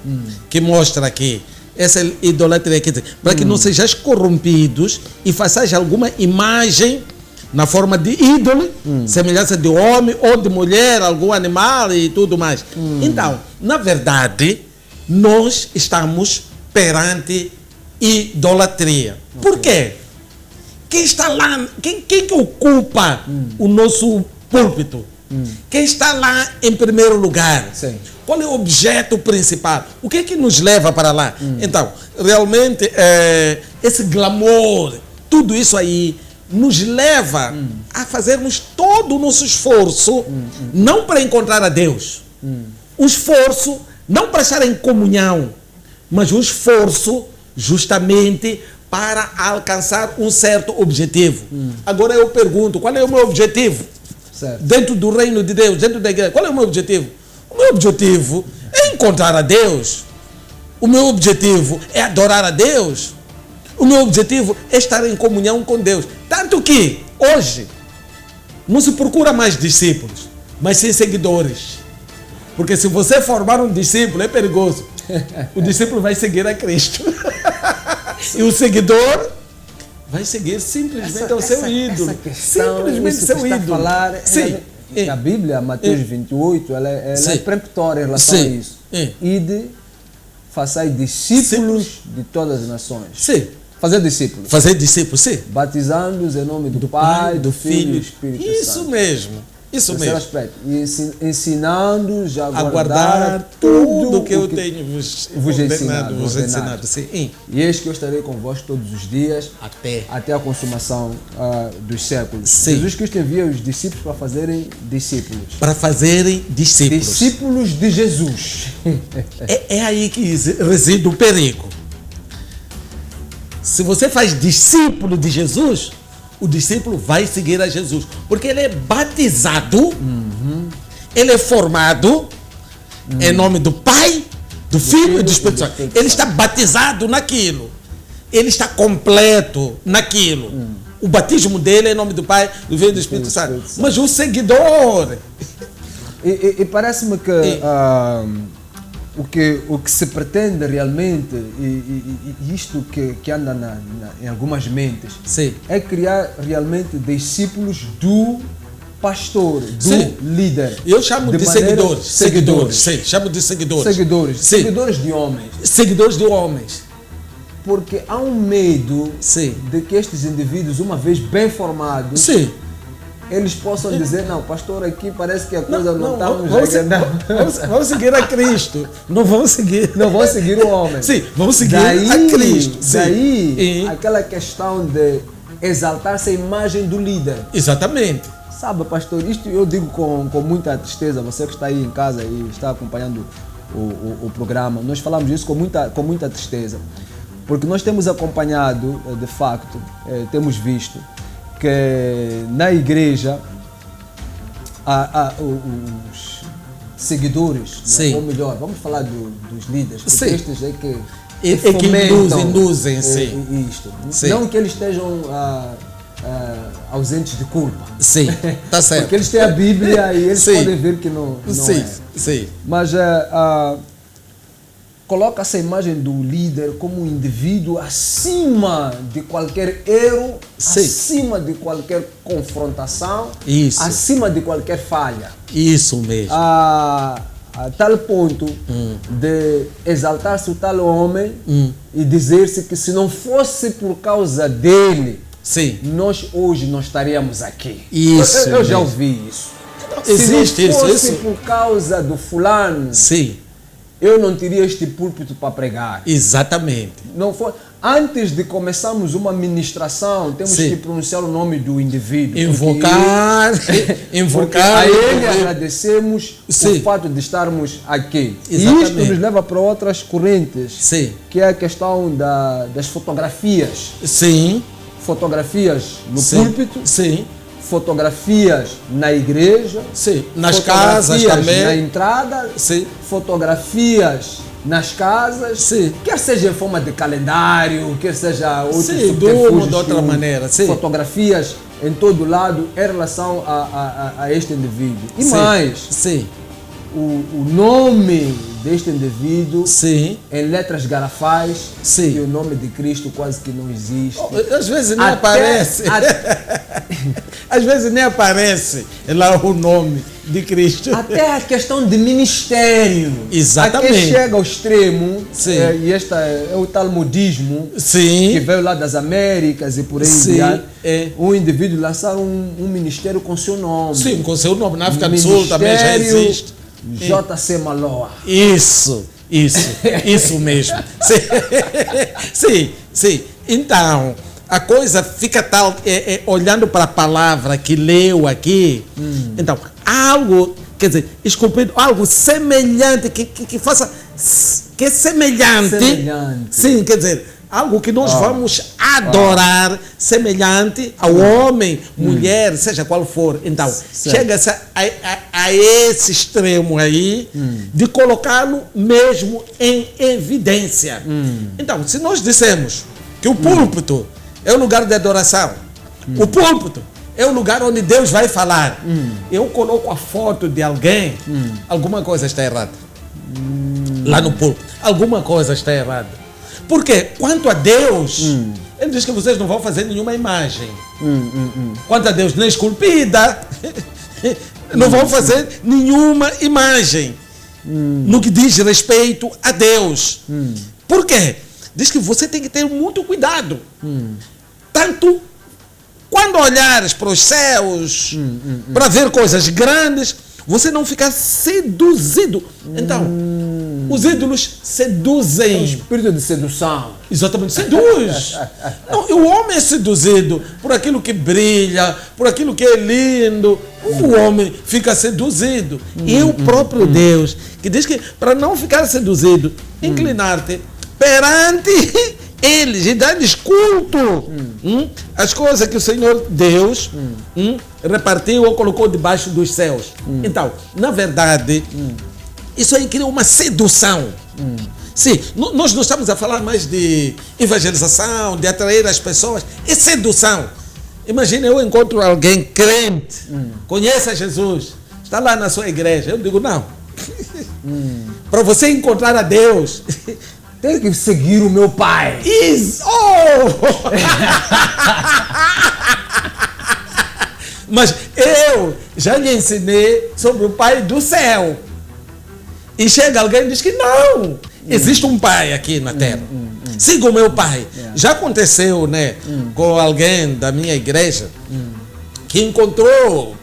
que mostra aqui. Essa idolatria aqui, para que não sejais corrompidos e façais alguma imagem na forma de ídolo, semelhança de homem ou de mulher, algum animal e tudo mais. Então, na verdade, nós estamos perante idolatria. Por quê? Quem está lá, quem que ocupa o nosso púlpito? Quem está lá em primeiro lugar? Sim. Qual é o objeto principal? O que é que nos leva para lá? Então, realmente, esse glamour, tudo isso aí, nos leva a fazermos todo o nosso esforço, não para encontrar a Deus. O esforço, não para estar em comunhão, mas o esforço justamente para alcançar um certo objetivo. Agora eu pergunto, qual é o meu objetivo? Certo. Dentro do reino de Deus, dentro da igreja, qual é o meu objetivo? O meu objetivo é encontrar a Deus. O meu objetivo é adorar a Deus. O meu objetivo é estar em comunhão com Deus. Tanto que, hoje, não se procura mais discípulos, mas sim seguidores. Porque se você formar um discípulo, é perigoso. O discípulo vai seguir a Cristo. E o seguidor vai seguir simplesmente ao seu ídolo. Essa questão, simplesmente isso seu que está ídolo. a falar, Sim. A Bíblia, Mateus 28, ela é peremptória em relação a isso. Ide, façais discípulos de todas as nações. Sim. Fazer discípulos. Fazer discípulos, sim. Batizando-os em nome do Pai, do Filho e do Espírito Santo. Isso mesmo. Isso Terceiro mesmo. aspecto. E ensinando-os a A guardar guardar tudo o que eu tenho vos ensinado. Sim. E eis que eu estarei convosco todos os dias até a consumação dos séculos. Sim. Jesus Cristo envia os discípulos para fazerem discípulos. Para fazerem discípulos. Discípulos de Jesus. É aí que reside o perigo. Se você faz discípulo de Jesus, o discípulo vai seguir a Jesus, porque ele é batizado, ele é formado em nome do Pai, do Filho e do Espírito Santo. Ele está batizado naquilo, ele está completo naquilo. O batismo dele é em nome doPai, do Filho e do Espírito Santo. Mas o seguidor... E parece-me que o que se pretende realmente, e isto que anda em algumas mentes, sim, é criar realmente discípulos do pastor, do sim, líder. Eu chamo de seguidores. Seguidores. Sim, chamo de seguidores. Seguidores. Sim. Seguidores de homens. Seguidores de homens. Porque há um medo, sim, de que estes indivíduos, uma vez bem formados, sim, eles possam dizer, não, pastor, aqui parece que a coisa não está vamos seguir a Cristo. Não vão seguir o homem. Sim, vamos seguir a Cristo. Daí, aquela questão de exaltar-se a imagem do líder. Exatamente. Sabe, pastor, isto eu digo com muita tristeza, você que está aí em casa e está acompanhando o programa, nós falamos isso com muita tristeza, porque nós temos acompanhado, de facto, temos visto que na igreja os seguidores, né? Ou melhor, vamos falar dos líderes, porque estes é que induzem isto. Sim. Não que eles estejam ausentes de culpa. Sim, está certo. Porque eles têm a Bíblia e eles podem ver que não sim, é. Sim. Mas coloca-se a imagem do líder como um indivíduo acima de qualquer erro, Sim. acima de qualquer confrontação, Isso. acima de qualquer falha. Isso mesmo. A tal ponto de exaltar-se o tal homem e dizer-se que se não fosse por causa dele, Sim. nós hoje não estaríamos aqui. Isso Eu já mesmo. ouvi isso. Existe se não fosse isso. por causa do fulano, Sim, eu não teria este púlpito para pregar. exatamente. Não foi. Antes de começarmos uma ministração, temos Sim. que pronunciar o nome do indivíduo. Invocar, Porque invocar. a ele agradecemos Sim. o fato de estarmos aqui. E Exatamente. isto nos leva para outras correntes, Sim, que é a questão das fotografias. sim, Fotografias no sim, púlpito, sim, fotografias na igreja, sim. Nas casas fotografias também. na entrada, Sim, fotografias nas casas, Sim. quer seja em forma de calendário, quer seja outro Sim, de subterfúgio, uma ou de outra maneira, sim. fotografias em todo lado em relação a este indivíduo. E sim, mais, sim, o nome deste indivíduo sim. em letras garrafais, Sim. e o nome de Cristo quase que não existe. Às vezes nem Até- aparece. Às vezes nem aparece lá o nome de Cristo. Até a questão de ministério. Exatamente. Aqui chega ao extremo, Sim. e este é o tal modismo que Sim, veio lá das Américas e por aí em Sim, diante. é. Um indivíduo lançar um ministério com seu nome. sim, com seu nome. Na África do Sul também já Ministério existe. JC Maloa. Isso mesmo. Sim, sim, sim. Então, a coisa fica tal, olhando para a palavra que leu aqui, então, algo, quer dizer, esculpido, algo semelhante, que faça, que é semelhante. Semelhante. Sim, quer dizer, algo que nós vamos adorar, semelhante ao homem, mulher, seja qual for. Então, chega-se a esse extremo aí de colocá-lo mesmo em evidência. Então, se nós dissemos que o púlpito é o lugar de adoração, o púlpito é o lugar onde Deus vai falar, eu coloco a foto de alguém, alguma coisa está errada. Lá no púlpito, alguma coisa está errada. Porque, quanto a Deus, ele diz que vocês não vão fazer nenhuma imagem. Quanto a Deus, nem esculpida, não vão fazer nenhuma imagem no que diz respeito a Deus. Por quê? Diz que você tem que ter muito cuidado. Tanto quando olhares para os céus, para ver coisas grandes, você não ficar seduzido. Então, os ídolos seduzem. Espírito de sedução. Exatamente, seduz. Não, o homem é seduzido por aquilo que brilha, por aquilo que é lindo. O homem fica seduzido. E é o próprio Deus que diz que para não ficar seduzido, inclinar-te perante eles e dar-lhes culto. As coisas que o Senhor Deus repartiu ou colocou debaixo dos céus. Então, na verdade, isso aí cria uma sedução. Sim, nós não estamos a falar mais de evangelização, de atrair as pessoas. É sedução. Imagina, eu encontro alguém crente, conhece a Jesus, está lá na sua igreja. Eu digo, não. Para você encontrar a Deus, Tem que seguir o meu pai. isso! Mas eu já lhe ensinei sobre o Pai do céu. E chega alguém e diz que não, existe um pai aqui na terra. Siga o meu pai. Já aconteceu, né, com alguém da minha igreja que encontrou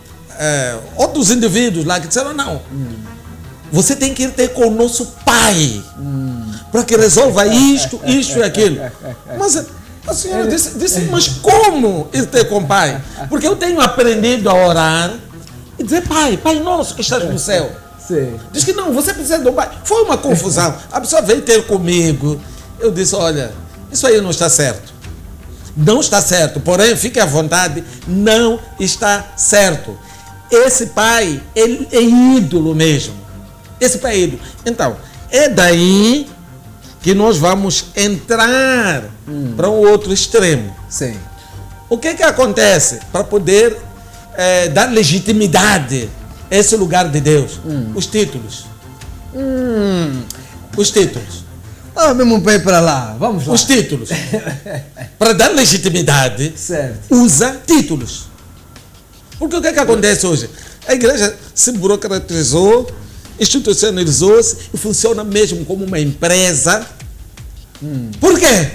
outros indivíduos lá que disseram, não, você tem que ir ter com o nosso pai para que resolva isto e aquilo. Mas a senhora disse, mas como ir ter com o pai? Porque eu tenho aprendido a orar e dizer, pai nosso que estás no céu. Sim. Diz que não, você precisa do pai. Foi uma confusão. A pessoa veio ter comigo. Eu disse, olha, isso aí não está certo. Não está certo. Porém, fique à vontade, não está certo. Esse pai, ele é ídolo mesmo. Esse pai é ídolo. Então, é daí que nós vamos entrar para um outro extremo. Sim. O que acontece para poder dar legitimidade esse lugar de Deus? Os títulos. Os títulos. mesmo para ir para lá. Vamos lá. Os títulos. Para dar legitimidade, Certo. usa títulos. Porque o que é que acontece hoje? A igreja se burocratizou, institucionalizou-se e funciona mesmo como uma empresa. Por quê?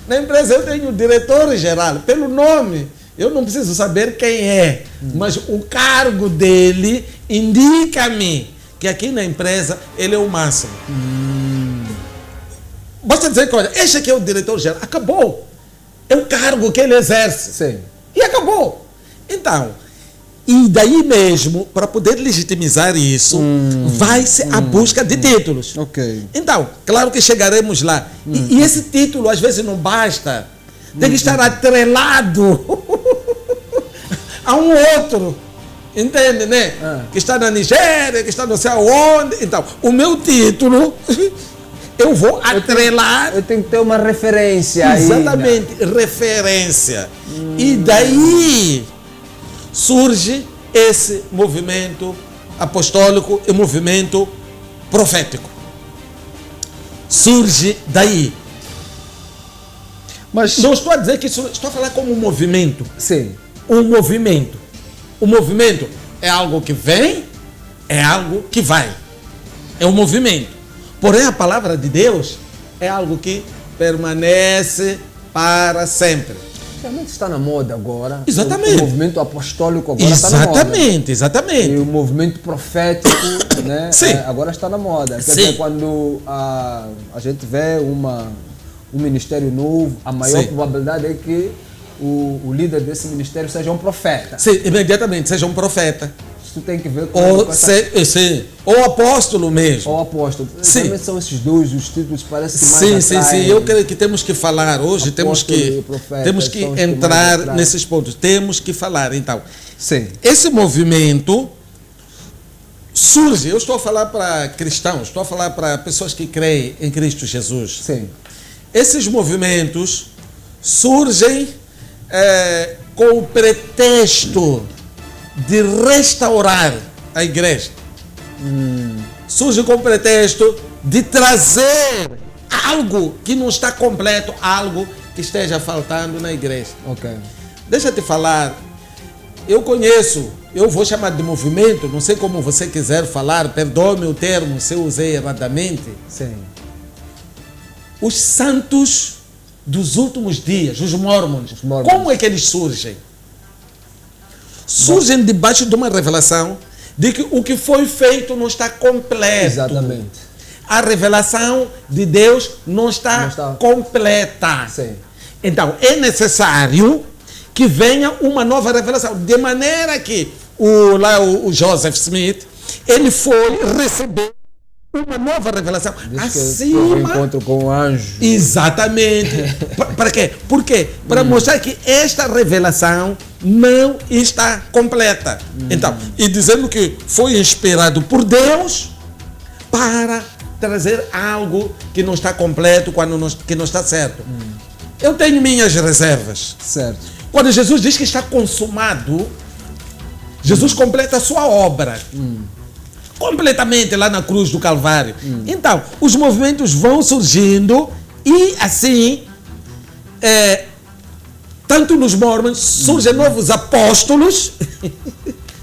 Na empresa eu tenho o diretor-geral. Pelo nome, eu não preciso saber quem é, mas o cargo dele indica-me que aqui na empresa ele é o máximo. Basta dizer que, olha, este aqui é o diretor-geral. Acabou. É o cargo que ele exerce. Sim. E acabou. Então, e daí mesmo, para poder legitimizar isso, vai-se à busca de títulos. Ok. Então, claro que chegaremos lá. E esse título, às vezes, não basta. Tem que estar atrelado a um outro. Entende, né? Que está na Nigéria, que está não sei aonde. Então, o meu título, eu vou atrelar. Eu tenho que ter uma referência aí. Exatamente, referência. E daí surge esse movimento apostólico e movimento profético. Surge daí. Mas Não estou a dizer que isso, estou a falar como um movimento. sim. Um movimento. O movimento é algo que vem, é algo que vai. É um movimento. Porém, a palavra de Deus é algo que permanece para sempre. Realmente está na moda agora. Exatamente. O movimento apostólico agora está na moda. Exatamente, exatamente. E o movimento profético, né? Sim. Agora está na moda. Quer Sim. dizer, quando a gente vê um ministério novo, a maior Sim. probabilidade é que o líder desse ministério seja um profeta. Sim, imediatamente, seja um profeta. Isso tem que ver com Ou apóstolo mesmo. ou apóstolo. Sim. Realmente são esses dois os títulos que parece que mais Sim. atraem. Eu creio que temos que falar hoje, temos Apóstolo que e profeta temos são que os que mais entrar atraem. nesses pontos. Temos que falar, então. Sim. Esse movimento surge, eu estou a falar para cristãos, estou a falar para pessoas que creem em Cristo Jesus. Sim. Esses movimentos surgem com o pretexto de restaurar a igreja. Surge com o pretexto de trazer algo que não está completo, algo que esteja faltando na igreja. Ok. Deixa eu te falar, eu conheço, eu vou chamar de movimento, não sei como você quiser falar, perdoe-me o termo se eu usei erradamente, Sim. os santos dos últimos dias, os mormons. Como é que eles surgem? Surgem debaixo de uma revelação de que o que foi feito não está completo. Exatamente. A revelação de Deus não está completa. Sim. Então, é necessário que venha uma nova revelação. De maneira que o Joseph Smith, ele foi receber uma nova revelação acima. Um encontro com o anjo. Exatamente. Para quê? Por quê? Para mostrar que esta revelação não está completa. Então, e dizendo que foi inspirado por Deus para trazer algo que não está completo, que não está certo. Eu tenho minhas reservas. Certo. Quando Jesus diz que está consumado, Jesus completa a sua obra. Completamente lá na cruz do Calvário. Então, os movimentos vão surgindo e assim, tanto nos mormons, surgem novos apóstolos,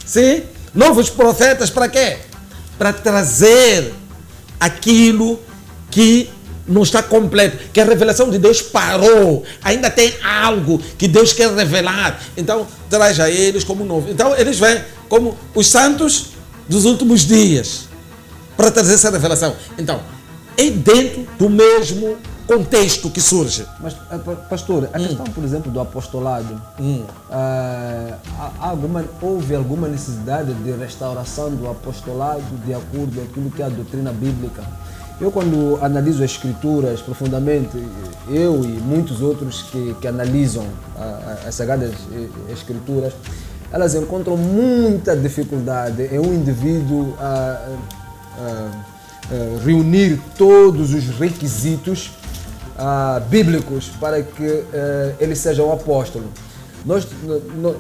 sim? Novos profetas, para quê? Para trazer aquilo que não está completo, que a revelação de Deus parou, ainda tem algo que Deus quer revelar, então traz a eles como novo. Então eles vêm como os santos dos últimos dias para trazer essa revelação. Então, é dentro do mesmo contexto que surge. Mas, pastor, a questão, por exemplo, do apostolado, houve alguma necessidade de restauração do apostolado de acordo com aquilo que é a doutrina bíblica? Eu, quando analiso as escrituras profundamente, eu e muitos outros que analisam as sagradas escrituras, elas encontram muita dificuldade em um indivíduo reunir todos os requisitos bíblicos para que ele seja um apóstolo.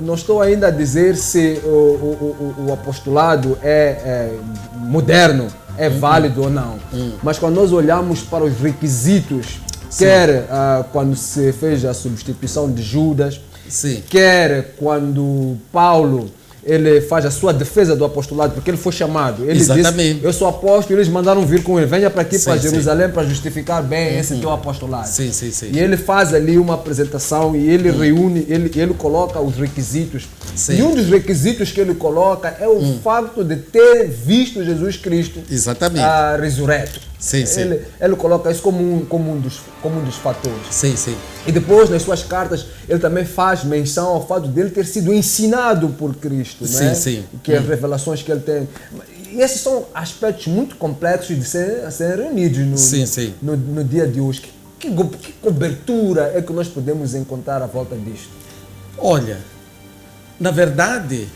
Não estou ainda a dizer se o apostolado é moderno, é válido ou não. Mas quando nós olhamos para os requisitos, quer quando se fez a substituição de Judas, quer quando Paulo ele faz a sua defesa do apostolado, porque ele foi chamado. Ele disse, eu sou apóstolo, eles mandaram vir com ele, venha para aqui, para Jerusalém, para justificar bem esse teu apostolado. E ele faz ali uma apresentação e ele reúne, ele coloca os requisitos. E um dos requisitos que ele coloca é o fato de ter visto Jesus Cristo ressurreto. Ele coloca isso como um dos fatores. E depois, nas suas cartas, ele também faz menção ao fato dele ter sido ensinado por Cristo, que as revelações que ele tem. E esses são aspectos muito complexos de serem reunidos no dia de hoje. Que cobertura é que nós podemos encontrar à volta disto? Olha, na verdade,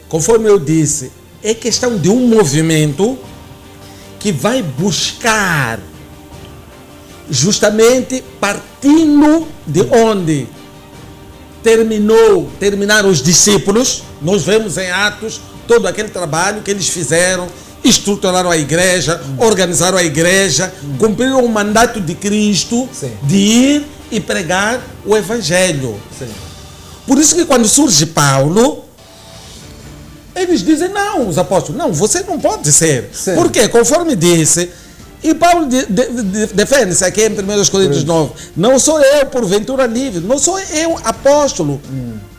conforme eu disse, é questão de um movimento que vai buscar justamente partindo de onde terminaram os discípulos. Nós vemos em Atos todo aquele trabalho que eles fizeram, estruturaram a igreja, organizaram a igreja, cumpriram o mandato de Cristo de ir e pregar o evangelho. Por isso que quando surge Paulo, eles dizem, não, os apóstolos, não, você não pode ser. Porque, conforme disse, e Paulo defende-se aqui em 1 Coríntios 9, não sou eu, porventura livre, não sou eu, apóstolo.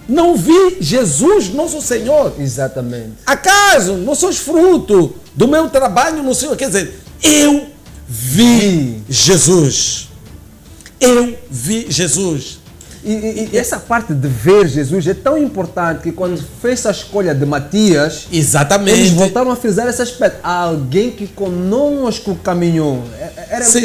Não vi Jesus, nosso Senhor. Exatamente. Acaso não sois fruto do meu trabalho no Senhor? Quer dizer, eu vi Jesus. Eu vi Jesus. E essa parte de ver Jesus é tão importante que quando fez a escolha de Matias, eles voltaram a frisar esse aspecto. Alguém que conosco caminhou.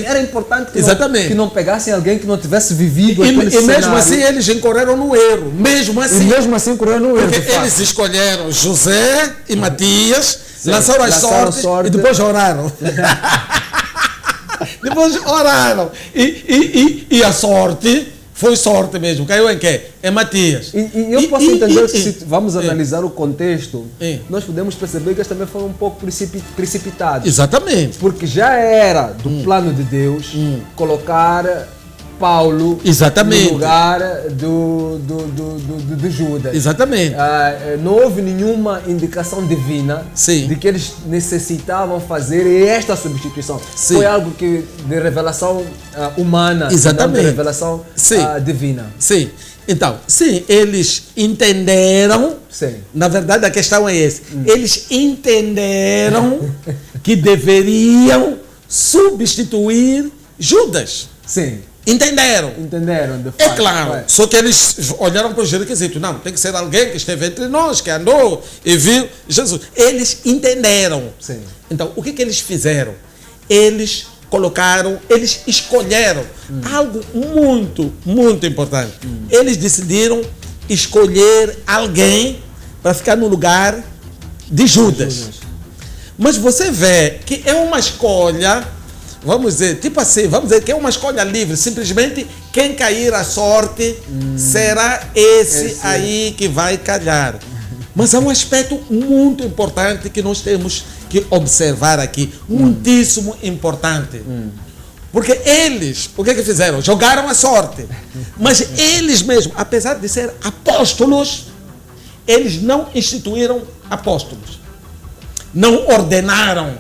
Era importante que não pegassem alguém que não tivesse vivido aquele cenário. E mesmo assim eles incorreram no erro. Mesmo assim incorreram no erro. Porque eles escolheram José e Matias, lançaram as sortes e depois oraram. Depois oraram. E a sorte... Foi sorte mesmo. Caiu em quê? Em Matias. E eu posso entender que se vamos analisar o contexto, nós podemos perceber que eles também foram um pouco precipitados. Exatamente. Porque já era do plano de Deus colocar Paulo no lugar de Judas. Exatamente. Não houve nenhuma indicação divina de que eles necessitavam fazer esta substituição. Foi algo de revelação humana, não de revelação divina. Então, eles entenderam, na verdade a questão é essa, eles entenderam que deveriam substituir Judas. Entenderam, de fato. É claro, só que eles olharam para os requisitos. Não, tem que ser alguém que esteve entre nós, que andou e viu Jesus. Eles entenderam. Então, o que eles fizeram? Eles escolheram algo muito, muito importante. Eles decidiram escolher alguém para ficar no lugar de Judas. Mas você vê que é uma escolha... Vamos dizer, vamos dizer que é uma escolha livre. Simplesmente quem cair a sorte será esse aí que vai calhar. Mas há um aspecto muito importante que nós temos que observar aqui. Muitíssimo importante. Porque eles, o que fizeram? Jogaram a sorte. Mas eles mesmos, apesar de ser apóstolos, eles não instituíram apóstolos. Não ordenaram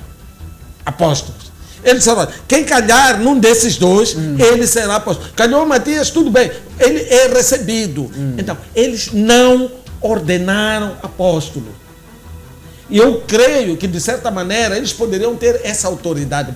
apóstolos. Eles disseram, quem calhar num desses dois, ele será apóstolo. Calhou Matias, tudo bem, ele é recebido. Então, eles não ordenaram apóstolo. E eu creio que, de certa maneira, eles poderiam ter essa autoridade.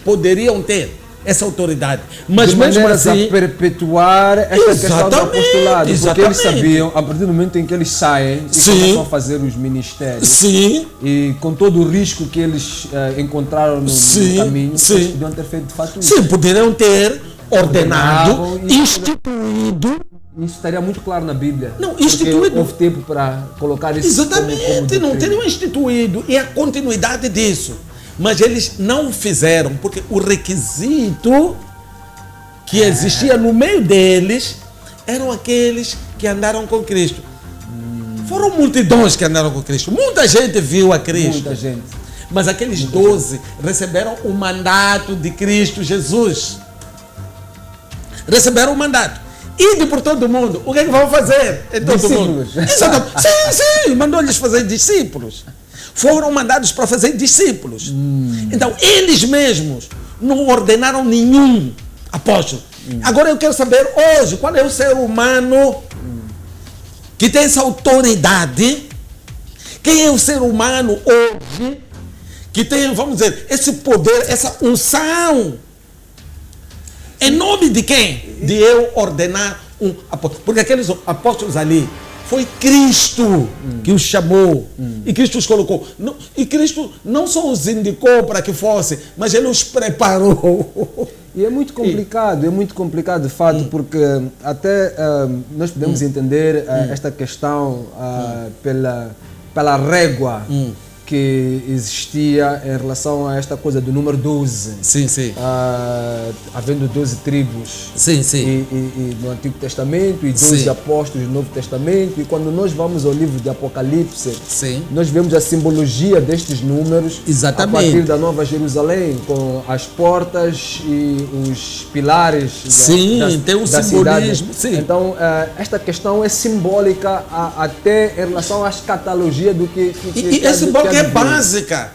Mas de mesmo assim... a perpetuar esta questão do apostolado. Porque eles sabiam, a partir do momento em que eles saem e começam a fazer os ministérios, e com todo o risco que eles encontraram no caminho, eles podiam ter feito de fato isso. Poderiam ter ordenado, instituído. Isso estaria muito claro na Bíblia. Não, instituído. Houve tempo para colocar isso. Exatamente, não teriam instituído. E a continuidade disso. Mas eles não fizeram, porque o requisito que existia no meio deles eram aqueles que andaram com Cristo. Foram multidões que andaram com Cristo. Muita gente viu a Cristo. Muita gente. Mas aqueles 12 receberam o mandato de Cristo Jesus. Receberam o mandato. Ide por todo o mundo. O que é que vão fazer em todo o mundo? Sim, mandou-lhes fazer discípulos. Foram mandados para fazer discípulos. Então, eles mesmos não ordenaram nenhum apóstolo. Agora eu quero saber hoje, qual é o ser humano que tem essa autoridade? Quem é o ser humano hoje que tem, vamos dizer, esse poder, essa unção? Em nome de quem? De eu ordenar um apóstolo. Porque aqueles apóstolos ali, foi Cristo que os chamou e Cristo os colocou. E Cristo não só os indicou para que fosse, mas Ele os preparou. E é muito complicado de fato, porque até nós podemos entender esta questão pela régua que existia em relação a esta coisa do número 12. Sim, sim. Havendo 12 tribos. Sim, sim. E no Antigo Testamento, e 12 apóstolos no Novo Testamento. E quando nós vamos ao livro de Apocalipse, sim, nós vemos a simbologia destes números. Exatamente. A partir da Nova Jerusalém, com as portas e os pilares. Sim, tem um simbolismo. Sim. Então, esta questão é simbólica até em relação à escatologia do que é simbólica. É básica,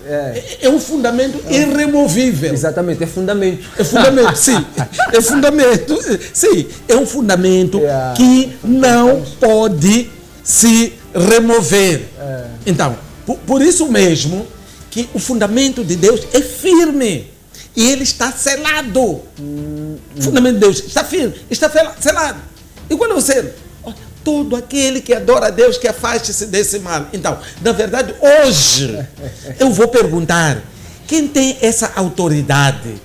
é um fundamento irremovível. Exatamente, é fundamento. É fundamento, sim. É fundamento, sim. É um fundamento que não pode se remover. Então, por isso mesmo que o fundamento de Deus é firme e ele está selado. O fundamento de Deus está firme, está selado. E quando você... todo aquele que adora a Deus, que afaste-se desse mal. Então, na verdade, hoje, eu vou perguntar, quem tem essa autoridade?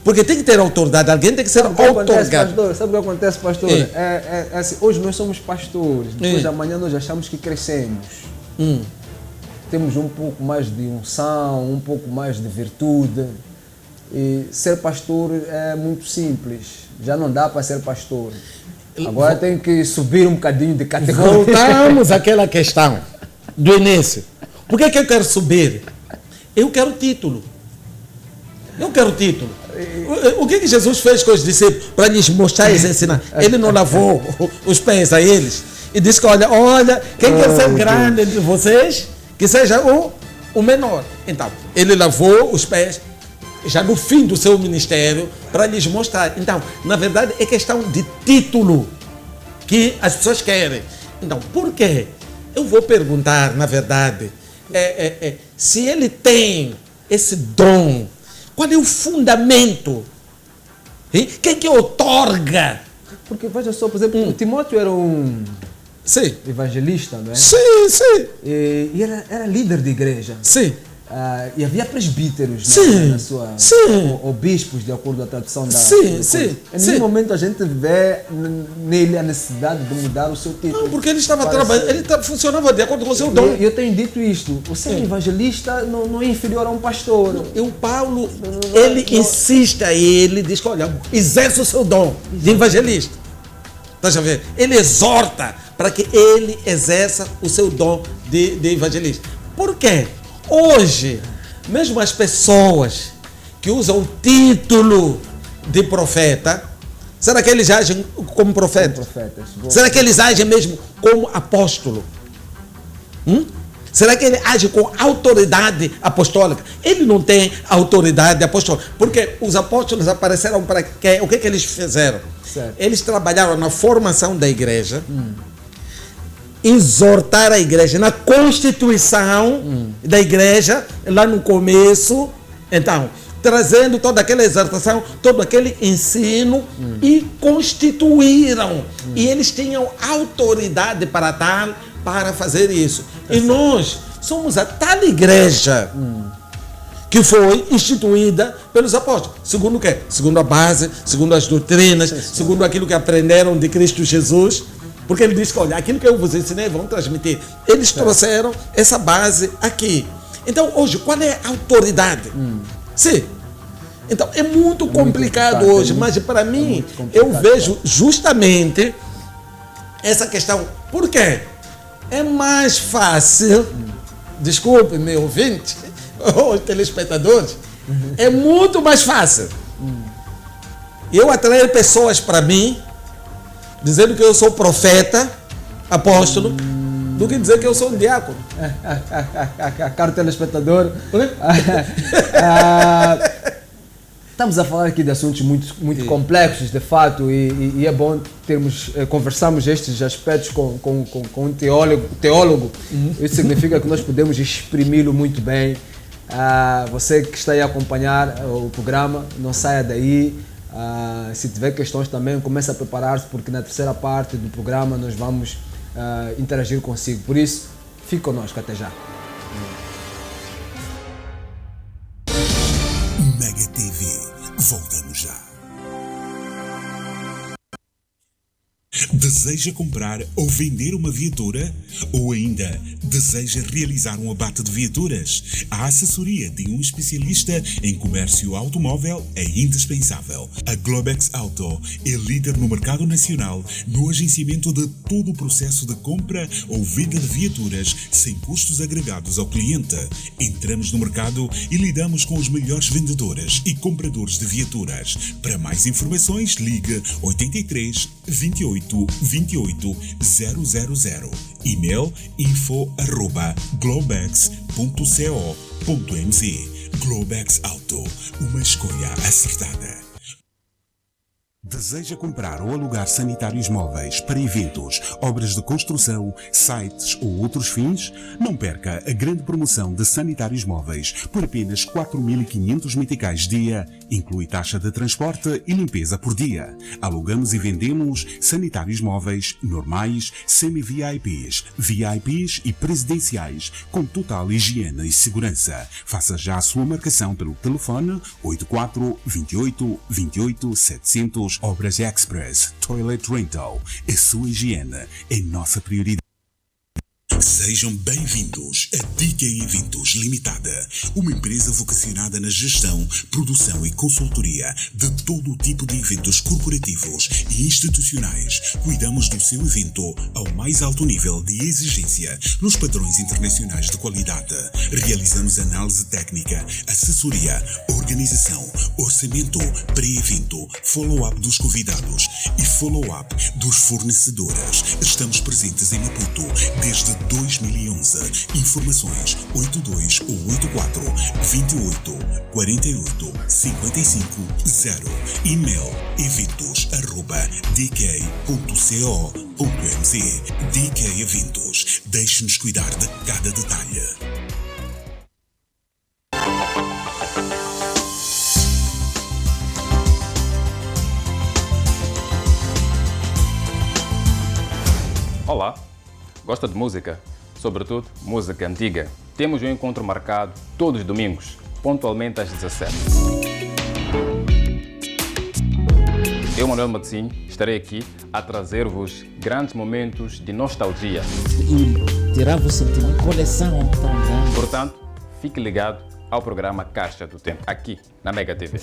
Porque tem que ter autoridade, alguém tem que ser otorgado. Sabe o que acontece, pastor? Assim, hoje nós somos pastores, depois de amanhã nós achamos que crescemos. Temos um pouco mais de unção, um pouco mais de virtude. E ser pastor é muito simples, já não dá para ser pastor. Agora tem que subir um bocadinho de categoria. Voltamos àquela questão do início. Por que eu quero subir? Eu quero título. Eu quero título. O que Jesus fez com os discípulos para lhes mostrar e ensinar? Ele não lavou os pés a eles e disse que olha, quem quer ser grande entre vocês, que seja o menor. Então, ele lavou os pés já no fim do seu ministério, para lhes mostrar. Então, na verdade, é questão de título que as pessoas querem. Então, por quê? Eu vou perguntar, na verdade, se ele tem esse dom, qual é o fundamento? Quem que outorga? Porque, veja só, por exemplo, Timóteo era um evangelista, não é? Sim, sim. E era líder de igreja. Sim. E havia presbíteros, sim, na sua, sim, ou bispos, de acordo com a tradução da... Sim, sim. Em nenhum momento a gente vê nele a necessidade de mudar o seu título. Não, porque ele estava trabalhando, ele funcionava de acordo com o seu dom. Eu tenho dito isto, o ser evangelista não é inferior a um pastor. E o Paulo, ele insiste a ele, diz que, olha, exerce o seu dom de evangelista. Está a ver? Ele exorta para que ele exerça o seu dom de evangelista. Por quê? Hoje, mesmo as pessoas que usam o título de profeta, será que eles agem como profetas? Será que eles agem mesmo como apóstolo? Será que ele age com autoridade apostólica? Ele não tem autoridade apostólica, porque os apóstolos apareceram para quê? O que eles fizeram? Certo. Eles trabalharam na formação da igreja, exortar a igreja na constituição da igreja, lá no começo, então, trazendo toda aquela exortação, todo aquele ensino e constituíram. E eles tinham autoridade para tal, para fazer isso. E nós somos a tal igreja que foi instituída pelos apóstolos. Segundo o quê? Segundo a base, segundo as doutrinas, segundo aquilo que aprenderam de Cristo Jesus. Porque ele disse que, olha, aquilo que eu vos ensinei, vão transmitir. Eles trouxeram essa base aqui. Então, hoje, qual é a autoridade? Sim. Então, é muito complicado hoje, mas para mim, eu vejo justamente essa questão. Por quê? É mais fácil, desculpe, meu ouvinte, aos telespectadores, é muito mais fácil eu atrair pessoas para mim, dizendo que eu sou profeta, apóstolo, do que dizer que eu sou um diácono. Caro telespectador, estamos a falar aqui de assuntos muito complexos, de fato, e é bom conversarmos estes aspectos com um teólogo. Isso significa que nós podemos exprimi-lo muito bem. Você que está aí a acompanhar o programa, não saia daí. Se tiver questões também, comece a preparar-se, porque na terceira parte do programa nós vamos interagir consigo. Por isso, fique conosco, até já. Mega TV, voltamos já. Deseja comprar ou vender uma viatura? Ou ainda deseja realizar um abate de viaturas? A assessoria de um especialista em comércio automóvel é indispensável. A Globex Auto é líder no mercado nacional no agenciamento de todo o processo de compra ou venda de viaturas sem custos agregados ao cliente. Entramos no mercado e lidamos com os melhores vendedores e compradores de viaturas. Para mais informações, ligue 83 28 28 000. E-mail info@globex.co.mz. Globex Auto, uma escolha acertada. Deseja comprar ou alugar sanitários móveis para eventos, obras de construção, sites ou outros fins? Não perca a grande promoção de sanitários móveis por apenas 4.500 meticais dia, inclui taxa de transporte e limpeza por dia. Alugamos e vendemos sanitários móveis normais, semi-VIPs, VIPs e presidenciais, com total higiene e segurança. Faça já a sua marcação pelo telefone 84 28 28 700. Obras Express Toilet Rental. A sua higiene é nossa prioridade. Sejam bem-vindos a DK Eventos Limitada, uma empresa vocacionada na gestão, produção e consultoria de todo o tipo de eventos corporativos e institucionais. Cuidamos do seu evento ao mais alto nível de exigência nos padrões internacionais de qualidade. Realizamos análise técnica, assessoria, organização, orçamento, pré-evento, follow-up dos convidados e follow-up dos fornecedores. Estamos presentes em Maputo desde 2011. Informações 82 ou 84 28 48 55 0. E-mail eventos@dk.co.mz. DK Eventos. Deixe-nos cuidar de cada detalhe. Olá, gosta de música? Sobretudo, música antiga. Temos um encontro marcado todos os domingos, pontualmente às 17. Eu, Manuel Matzinho, estarei aqui a trazer-vos grandes momentos de nostalgia. E tirar-vos sentir uma coleção tão grande. Portanto, fique ligado ao programa Caixa do Tempo, aqui na Mega TV.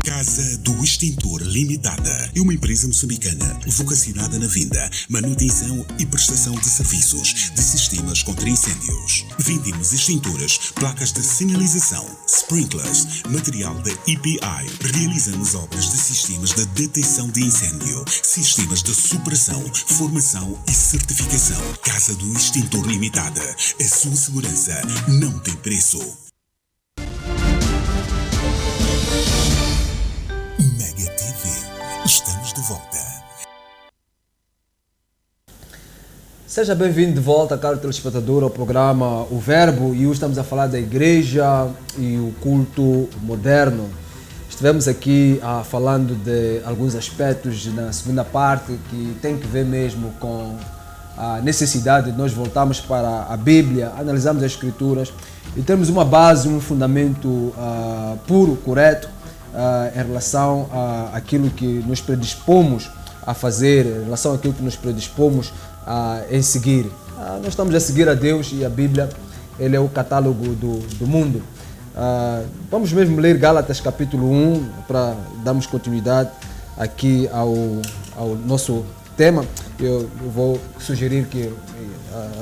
Casa do Extintor Limitada é uma empresa moçambicana vocacionada na venda, manutenção e prestação de serviços de sistemas contra incêndios. Vendemos extintores, placas de sinalização, sprinklers, material da EPI. Realizamos obras de sistemas de detecção de incêndio, sistemas de supressão, formação e certificação. Casa do Extintor Limitada. A sua segurança não tem preço. Estamos de volta. Seja bem-vindo de volta, caro telespectador, ao programa O Verbo. E hoje estamos a falar da igreja e o culto moderno. Estivemos aqui falando de alguns aspectos na segunda parte que tem que ver mesmo com a necessidade de nós voltarmos para a Bíblia, analisarmos as Escrituras e termos uma base, um fundamento puro, correto, em relação àquilo que nos predispomos a fazer, em relação àquilo que nos predispomos em seguir. Nós estamos a seguir a Deus e a Bíblia, ele é o catálogo do mundo. Vamos mesmo ler Gálatas capítulo 1 para darmos continuidade aqui ao nosso tema, eu vou sugerir que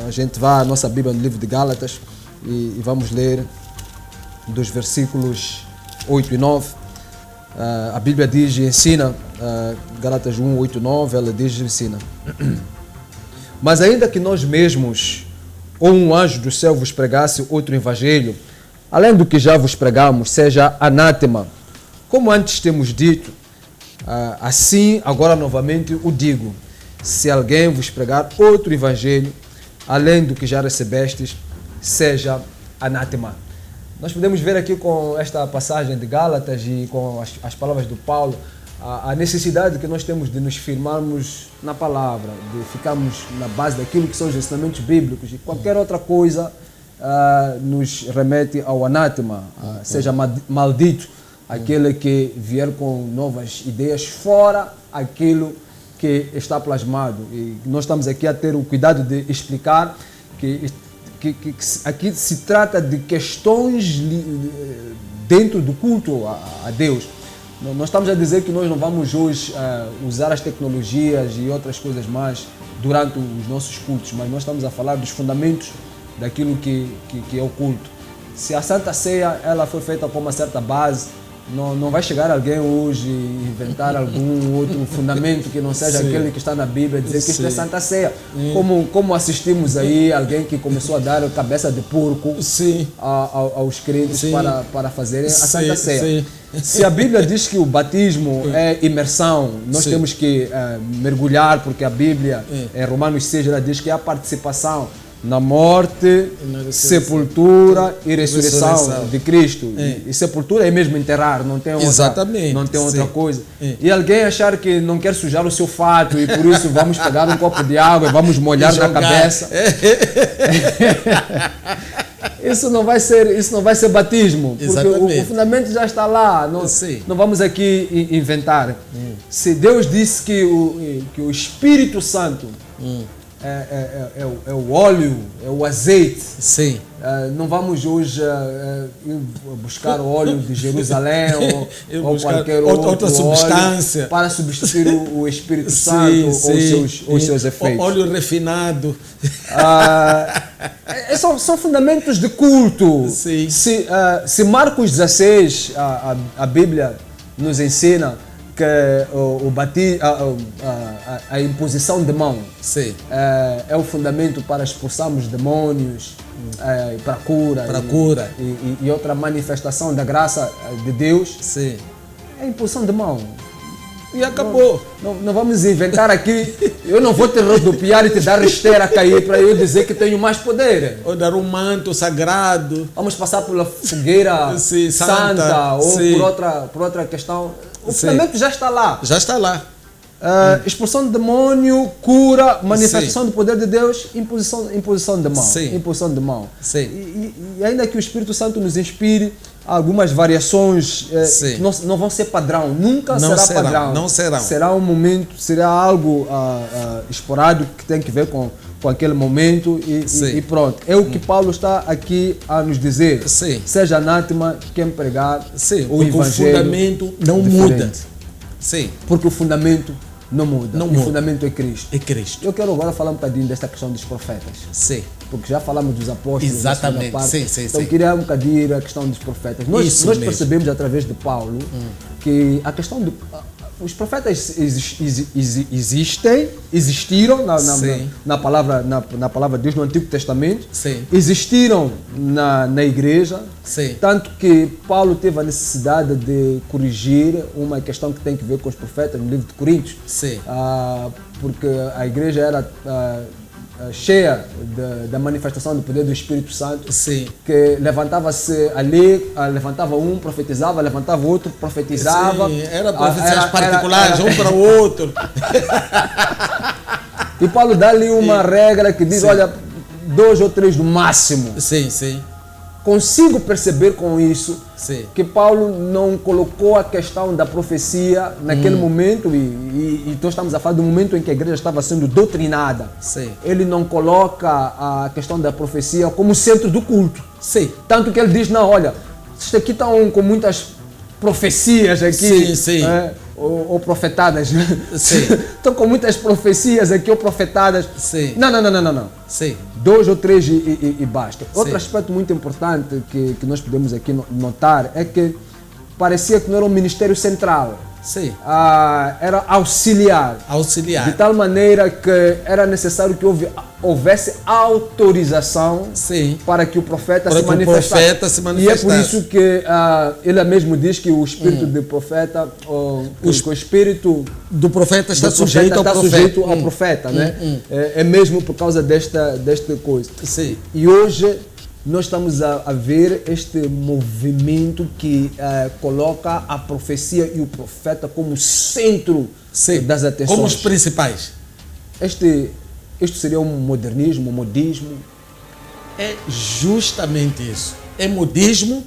a gente vá à nossa Bíblia no livro de Gálatas e vamos ler dos versículos 8 e 9. A Bíblia diz e ensina, Gálatas 1, 8 e 9, ela diz e ensina: mas ainda que nós mesmos ou um anjo do céu vos pregasse outro evangelho, além do que já vos pregamos, seja anátema. Como antes temos dito, assim agora novamente o digo: se alguém vos pregar outro evangelho, além do que já recebestes, seja anátema. Nós podemos ver aqui com esta passagem de Gálatas e com as palavras do Paulo, a necessidade que nós temos de nos firmarmos na palavra, de ficarmos na base daquilo que são os ensinamentos bíblicos, e qualquer outra coisa nos remete ao anátema, seja maldito aquele que vier com novas ideias fora aquilo que está plasmado. E nós estamos aqui a ter o cuidado de explicar que aqui se trata de questões dentro do culto a Deus. Nós estamos a dizer que nós não vamos hoje usar as tecnologias e outras coisas mais durante os nossos cultos, mas nós estamos a falar dos fundamentos daquilo que é o culto. Se a Santa Ceia ela foi feita com uma certa base, não vai chegar alguém hoje e inventar algum outro fundamento que não seja aquele que está na Bíblia, dizer que isto é Santa Ceia. Como assistimos aí alguém que começou a dar cabeça de porco aos crentes para fazerem a Santa Ceia. Se a Bíblia diz que o batismo é imersão, nós temos que mergulhar, porque a Bíblia, em Romanos 6, ela diz que é a participação na morte, sepultura e ressurreição de Cristo. E sepultura é mesmo enterrar, não tem outra coisa. E alguém achar que não quer sujar o seu fato e por isso vamos pegar um copo de água e vamos molhar na cabeça. Isso não vai ser batismo, porque o fundamento já está lá. Não vamos aqui inventar. Se Deus disse que o Espírito Santo é o óleo, é o azeite. Não vamos hoje buscar o óleo de Jerusalém ou qualquer outra substância para substituir o Espírito Santo ou os seus efeitos. Óleo refinado. São fundamentos de culto. Se Marcos 16, a Bíblia nos ensina que a imposição de mão é o fundamento para expulsarmos demônios, para cura e outra manifestação da graça de Deus. É a imposição de mão. E acabou. Não vamos inventar aqui. Eu não vou te rodopiar e te dar esteira a cair para eu dizer que tenho mais poder. Ou dar um manto sagrado. Vamos passar pela fogueira santa ou por outra questão. O fundamento já está lá. Já está lá. Expulsão de demônio, cura, manifestação do poder de Deus, imposição de mão. Imposição de mão. E ainda que o Espírito Santo nos inspire, algumas variações que não vão ser padrão. Nunca será padrão. Não serão. Será um momento, será algo esporádico que tem que ver com aquele momento e pronto. É o que Paulo está aqui a nos dizer. Seja anátema quem pregar o Evangelho. O fundamento não muda. Porque o fundamento não muda. O fundamento é Cristo. É Cristo. Eu quero agora falar um bocadinho desta questão dos profetas. Porque já falamos dos apóstolos. Exatamente. Então eu queria um bocadinho a questão dos profetas. Nós percebemos através de Paulo que a questão os profetas existiram na palavra de Deus no Antigo Testamento, existiram na igreja, tanto que Paulo teve a necessidade de corrigir uma questão que tem que ver com os profetas no livro de Coríntios, porque a igreja era cheia da manifestação do poder do Espírito Santo, que levantava-se ali, levantava um, profetizava, levantava outro, profetizava. Era profecias particulares, um para o outro. E Paulo dá ali uma regra que diz, olha, 2 ou 3 no máximo. Consigo perceber com isso que Paulo não colocou a questão da profecia naquele momento, e então estamos a falar do momento em que a igreja estava sendo doutrinada. Ele não coloca a questão da profecia como centro do culto. Tanto que ele diz, não, olha, vocês aqui estão com muitas profecias aqui. ou profetadas. Sim. Estão com muitas profecias aqui, ou profetadas. Sim. Não. Sim. 2 ou 3 e basta. Outro Sim. aspecto muito importante que nós podemos aqui notar é que parecia que não era um ministério central. Sim. Era auxiliar. De tal maneira que era necessário que houvesse autorização, sim, para que o profeta para se manifestasse. E é por isso que ele mesmo diz que o espírito do profeta, o espírito do profeta está sujeito ao profeta. Né? É mesmo por causa desta coisa. Sim. E hoje nós estamos a ver este movimento que coloca a profecia e o profeta como centro, sim, das atenções. Como os principais. Isto seria um modernismo, um modismo? É justamente isso. É modismo,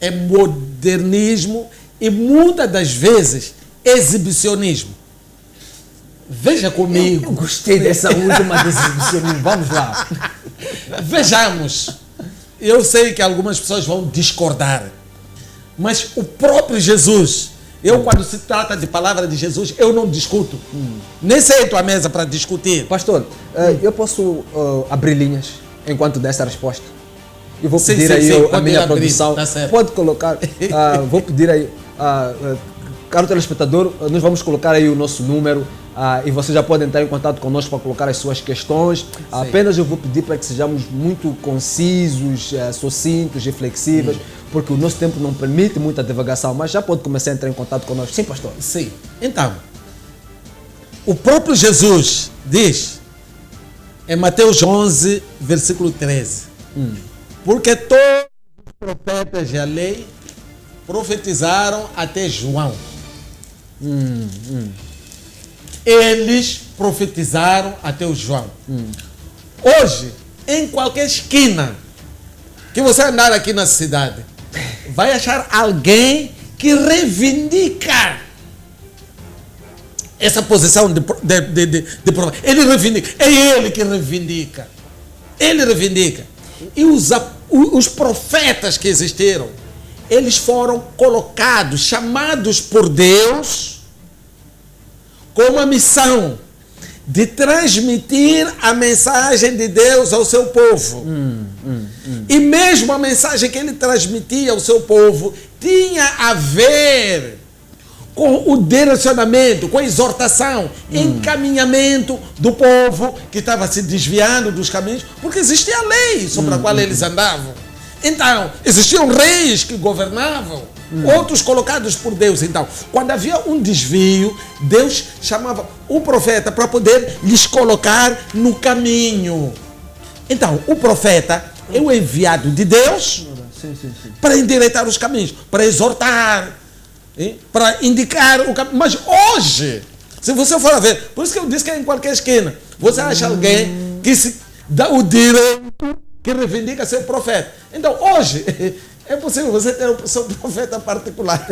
é modernismo e muitas das vezes exibicionismo. Veja comigo. Eu gostei dessa última exibicionismo. Vamos lá. Vejamos. Eu sei que algumas pessoas vão discordar, mas o próprio Jesus, quando se trata de palavra de Jesus, eu não discuto. Nem sento à mesa para discutir. Pastor, eu posso abrir linhas enquanto der essa resposta? Eu vou pedir a minha produção. Tá, pode colocar. Vou pedir aí, caro telespectador, nós vamos colocar aí o nosso número. E você já pode entrar em contato conosco para colocar as suas questões. Apenas eu vou pedir para que sejamos muito concisos, sucintos e flexíveis, porque o nosso tempo não permite muita divagação, mas já pode começar a entrar em contato conosco. Sim, pastor? Sim. Então, o próprio Jesus diz, em Mateus 11, versículo 13, porque todos os profetas e a lei profetizaram até João. Eles profetizaram até o João. Hoje, em qualquer esquina que você andar aqui na cidade, vai achar alguém que reivindica essa posição de profeta. Ele reivindica. É ele que reivindica. Ele reivindica. E os profetas que existiram, eles foram colocados, chamados por Deus, com uma missão de transmitir a mensagem de Deus ao seu povo. E mesmo a mensagem que ele transmitia ao seu povo tinha a ver com o direcionamento, com a exortação, encaminhamento do povo que estava se desviando dos caminhos, porque existia a lei sobre a qual eles andavam. Então, existiam reis que governavam, outros colocados por Deus. Então, quando havia um desvio, Deus chamava o profeta para poder lhes colocar no caminho. Então, o profeta é o enviado de Deus para endireitar os caminhos, para exortar, para indicar o caminho. Mas hoje, se você for a ver, por isso que eu disse que é em qualquer esquina, você acha alguém que se dá o direito, que reivindica ser profeta. Então, hoje, é possível você ter o seu profeta particular.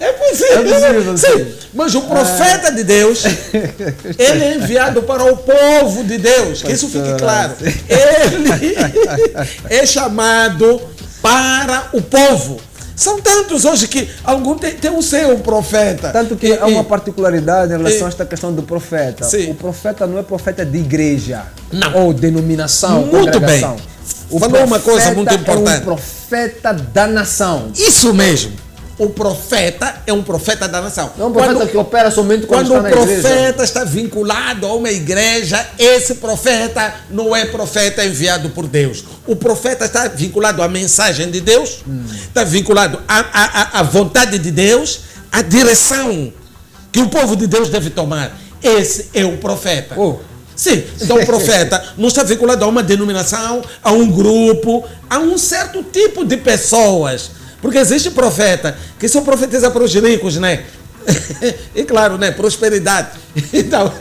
É possível, sim. Mas o profeta de Deus, ele é enviado para o povo de Deus, que isso fique claro. Ele é chamado para o povo. São tantos hoje que algum tem o seu profeta. Tanto que há uma particularidade em relação a esta questão do profeta. Sim. O profeta não é profeta de igreja, não, ou denominação, muito congregação. Bem. Falou uma coisa muito importante. É um profeta da nação. Isso mesmo. O profeta é um profeta da nação. Não é um profeta que opera somente quando está na igreja. Quando o profeta está vinculado a uma igreja, esse profeta não é profeta enviado por Deus. O profeta está vinculado à mensagem de Deus, está vinculado à vontade de Deus, à direção que o povo de Deus deve tomar. Esse é o profeta. Sim, então o profeta não está vinculado a uma denominação, a um grupo, a um certo tipo de pessoas. Porque existe profeta que só profetiza para os ricos, né? E claro, né? Prosperidade. Então,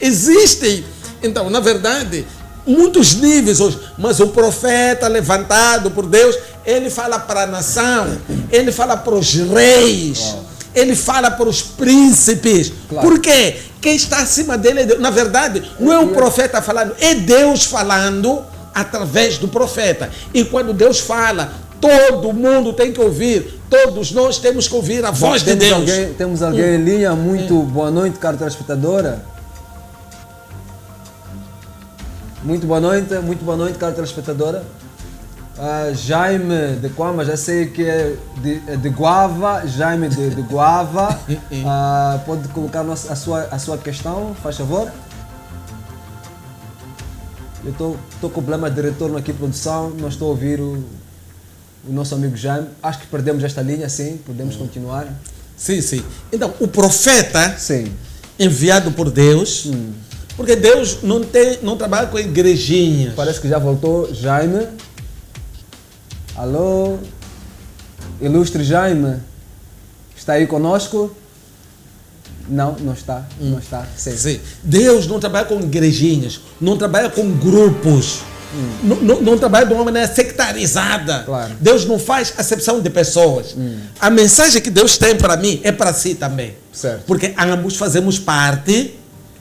existem, então, na verdade, muitos níveis hoje. Mas o profeta levantado por Deus, ele fala para a nação, ele fala para os reis, ele fala para os príncipes. Claro. Por quê? Quem está acima dele é Deus. Na verdade, não é o profeta falando, é Deus falando através do profeta. E quando Deus fala, Todo mundo tem que ouvir. Todos nós temos que ouvir a voz de Deus. Temos alguém em linha. Muito boa noite, caro telespectadora. Muito boa noite, caro telespectadora. Jaime de Quama, já sei que é de Guava. Jaime de Guava. Pode colocar a sua questão, faz favor. Eu estou com problema de retorno aqui, produção. Não estou a ouvir o nosso amigo Jaime. Acho que perdemos esta linha, sim. Podemos continuar. Sim, sim. Então, o profeta, sim, enviado por Deus, porque Deus não trabalha com igrejinhas. Parece que já voltou Jaime. Alô? Ilustre Jaime. Está aí conosco? Não está. Não está. Sim. Sim. Deus não trabalha com igrejinhas, não trabalha com grupos, não trabalha de uma maneira sectarizada. Claro. Deus não faz acepção de pessoas. A mensagem que Deus tem para mim é para si também. Certo. Porque ambos fazemos parte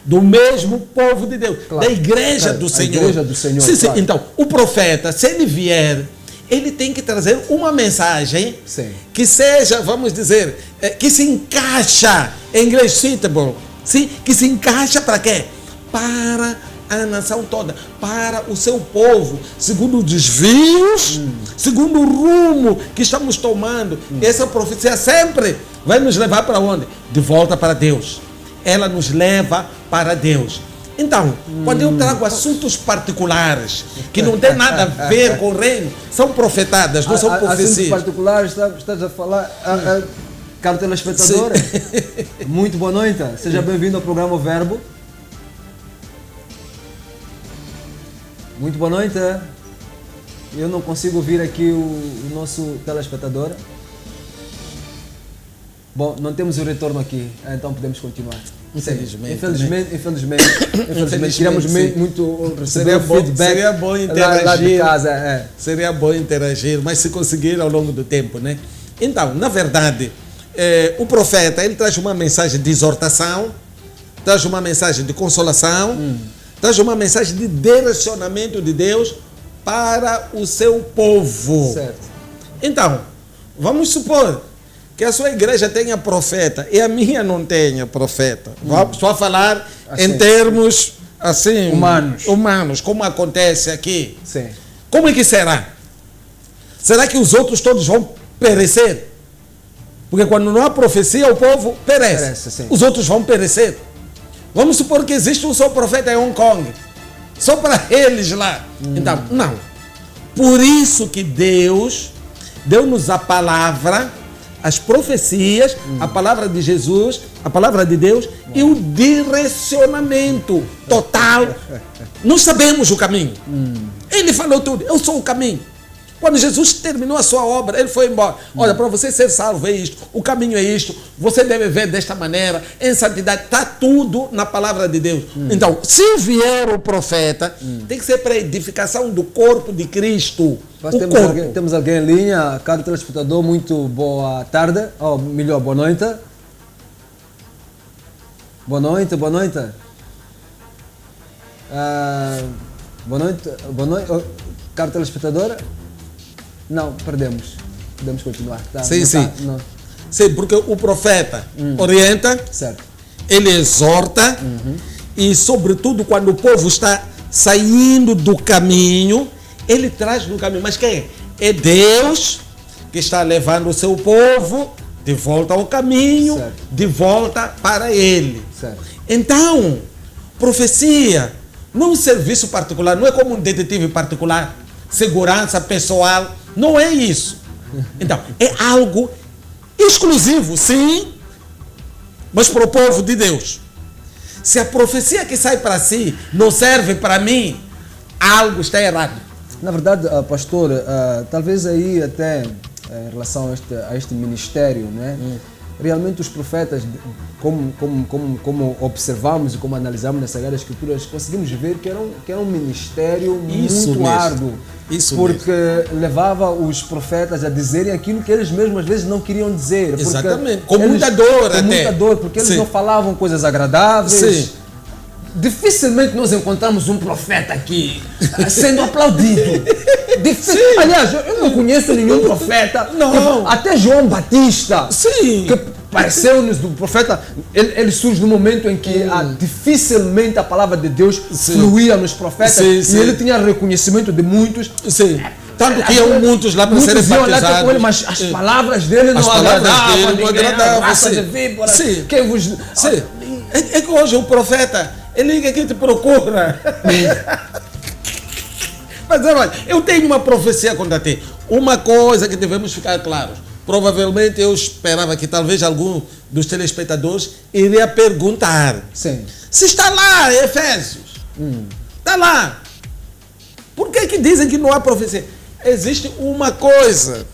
do mesmo povo de Deus, claro, da igreja claro, do Senhor. Igreja do Senhor. Sim, sim. Claro. Então, o profeta, se ele vier, ele tem que trazer uma mensagem, sim, que seja, vamos dizer, que se encaixa, em inglês suitable, sim? Que se encaixa para quê? Para a nação toda, para o seu povo, segundo os desvios, segundo o rumo que estamos tomando. Essa profecia sempre vai nos levar para onde? De volta para Deus. Ela nos leva para Deus. Então, quando eu trago assuntos particulares que não tem nada a ver com o reino, são profetadas, não são profecias. Assuntos particulares, estás a falar, caro telespectador, muito boa noite, seja bem-vindo ao programa Verbo. Muito boa noite, eu não consigo ouvir aqui o nosso telespectador. Bom, não temos o retorno aqui, então podemos continuar. Infelizmente. Queríamos muito receber feedback. Seria bom interagir. Lá de casa, Seria bom interagir, mas se conseguir ao longo do tempo, né? Então, na verdade, o profeta, ele traz uma mensagem de exortação, traz uma mensagem de consolação, traz uma mensagem de direcionamento de Deus para o seu povo. Certo. Então, vamos supor que a sua igreja tenha profeta e a minha não tenha profeta. Vamos só falar assim, em termos assim, humanos, como acontece aqui. Sim. Como é que será? Será que os outros todos vão perecer? Porque quando não há profecia, o povo perece. Sim. Os outros vão perecer. Vamos supor que existe um só profeta em Hong Kong. Só para eles lá. Então, não. Por isso que Deus deu-nos a palavra, as profecias, a palavra de Jesus, a palavra de Deus e o direcionamento total. Nós sabemos o caminho. Ele falou tudo. Eu sou o caminho. Quando Jesus terminou a sua obra, ele foi embora. Olha, para você ser salvo é isto, o caminho é isto, você deve ver desta maneira, em santidade, está tudo na palavra de Deus. Então, se vier o profeta, tem que ser para a edificação do corpo de Cristo. Temos alguém em linha, caro telespectador, muito boa tarde, ou melhor, boa noite. Boa noite. Boa noite, caro telespectador. Não, perdemos. Podemos continuar. Tá? Sim, não sim. Tá, não. Sim, porque o profeta orienta, certo, ele exorta e, sobretudo, quando o povo está saindo do caminho, ele traz no caminho. Mas quem é? É Deus que está levando o seu povo de volta ao caminho, certo, de volta para ele. Certo. Então, profecia não é um serviço particular, não é como um detetive particular, segurança pessoal, não é isso. Então, é algo exclusivo, sim, mas para o povo de Deus. Se a profecia que sai para si não serve para mim, algo está errado. Na verdade, pastor, talvez aí até em relação a este ministério, né? Realmente os profetas, como observamos e como analisamos nessas Sagradas Escrituras, conseguimos ver que era um ministério muito árduo. Isso porque levava os profetas a dizerem aquilo que eles mesmos às vezes não queriam dizer. Exatamente. Com muita dor até. Com muita dor, porque eles sim, não falavam coisas agradáveis. Sim. dificilmente nós encontramos um profeta aqui sendo aplaudido. Aliás, eu não conheço nenhum profeta. Não. Até João Batista, Sim. que pareceu-nos do profeta, ele surge no momento em que dificilmente a palavra de Deus fluía nos profetas, e ele tinha reconhecimento de muitos. Sim. Tanto que iam muitos lá para serem batizados. Com ele, mas as palavras dele não agradavam. Sim. É que hoje o profeta, ele que te procura. Mas olha, eu tenho uma profecia contra ti. Uma coisa que devemos ficar claros. Provavelmente eu esperava que talvez algum dos telespectadores iria perguntar. Sim. Se está lá, Efésios. Está lá. Por que dizem que não há profecia? Existe uma coisa.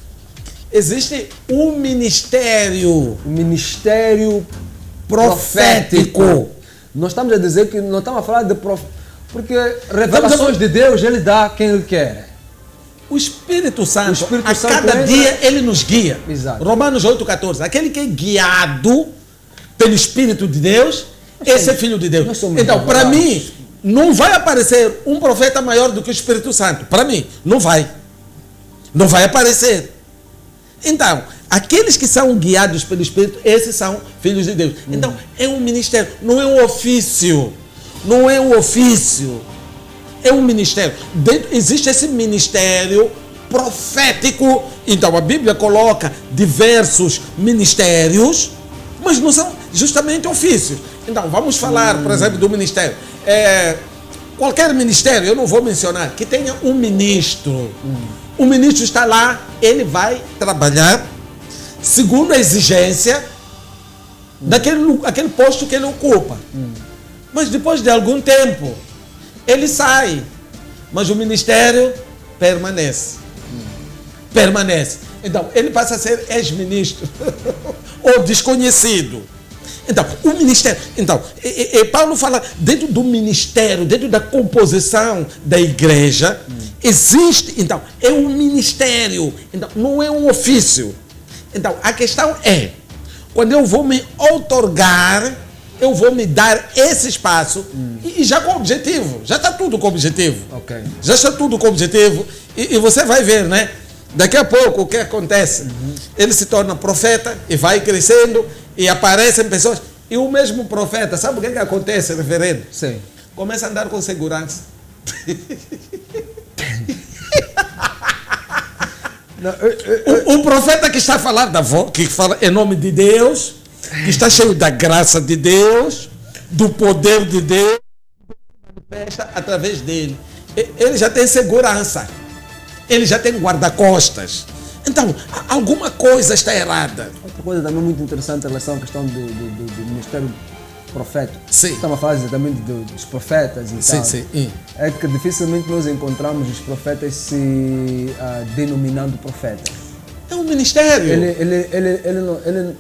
Existe um ministério. Um ministério profético. Nós estamos a dizer que não estamos a falar de porque revelações de Deus ele dá a quem ele quer. O Espírito Santo, a cada dia ele nos guia. Exato. Romanos 8,14. Aquele que é guiado pelo Espírito de Deus, esse é filho de Deus. Então, para mim, não vai aparecer um profeta maior do que o Espírito Santo. Para mim, não vai. Não vai aparecer. Então, aqueles que são guiados pelo Espírito, esses são filhos de Deus. Então, é um ministério, não é um ofício. Não é um ofício. É um ministério. Existe esse ministério profético. Então, a Bíblia coloca diversos ministérios, mas não são justamente ofícios. Então, vamos falar, por exemplo, do ministério. Qualquer ministério, eu não vou mencionar, que tenha um ministro. O ministro está lá, ele vai trabalhar segundo a exigência daquele posto que ele ocupa. Mas depois de algum tempo, ele sai. Mas o ministério permanece. Permanece. Então, ele passa a ser ex-ministro ou desconhecido. Então, o ministério. Então, Paulo fala dentro do ministério, dentro da composição da igreja, existe. Então, é um ministério. Então, não é um ofício. Então, a questão é: quando eu vou me outorgar, eu vou me dar esse espaço e já com objetivo. Já está tudo com objetivo. Okay. Já está tudo com objetivo. E você vai ver, né? Daqui a pouco o que acontece? Ele se torna profeta e vai crescendo e aparecem pessoas. E o mesmo profeta, sabe o que acontece, reverendo? Sim. Começa a andar com segurança. O profeta que está falando que fala em nome de Deus, que está cheio da graça de Deus, do poder de Deus, manifesta através dele. Ele já tem segurança. Ele já tem guarda-costas. Então, alguma coisa está errada. Outra coisa também muito interessante em relação à questão do ministério profético. Sim. Estamos a falar exatamente dos profetas e tal. Sim. É que dificilmente nós encontramos os profetas se denominando profetas. É um ministério.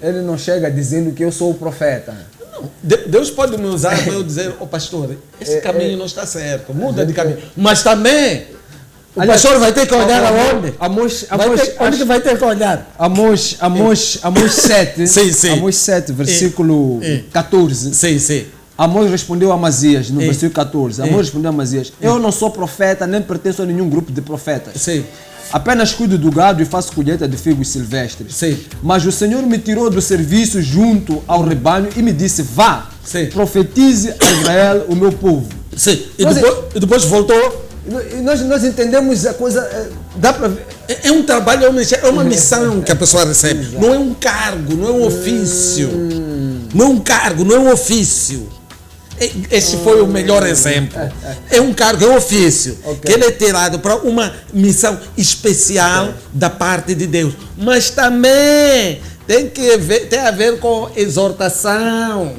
Ele não chega dizendo que eu sou o profeta. Não. Deus pode me usar para eu dizer, pastor, esse caminho não está certo, muda de caminho. Mas também o pastor vai ter que olhar aonde? Onde que vai ter que olhar? Amós 7, sim. Amós 7, versículo 14. Sim. Amós respondeu a Amazias, no versículo 14. Amós respondeu a Amazias: eu não sou profeta, nem pertenço a nenhum grupo de profetas. Sim. Apenas cuido do gado e faço colheita de figos silvestres. Sim. Mas o Senhor me tirou do serviço junto ao rebanho e me disse: vá, profetize a Israel, o meu povo. Sim. E depois voltou. Nós entendemos a coisa, dá para ver. É um trabalho, é uma missão que a pessoa recebe. Não é um cargo, não é um ofício. Não é um cargo, não é um ofício. Esse foi o melhor exemplo. É um cargo, é um ofício. Que ele é tirado para uma missão especial da parte de Deus. Mas também tem a ver com exortação.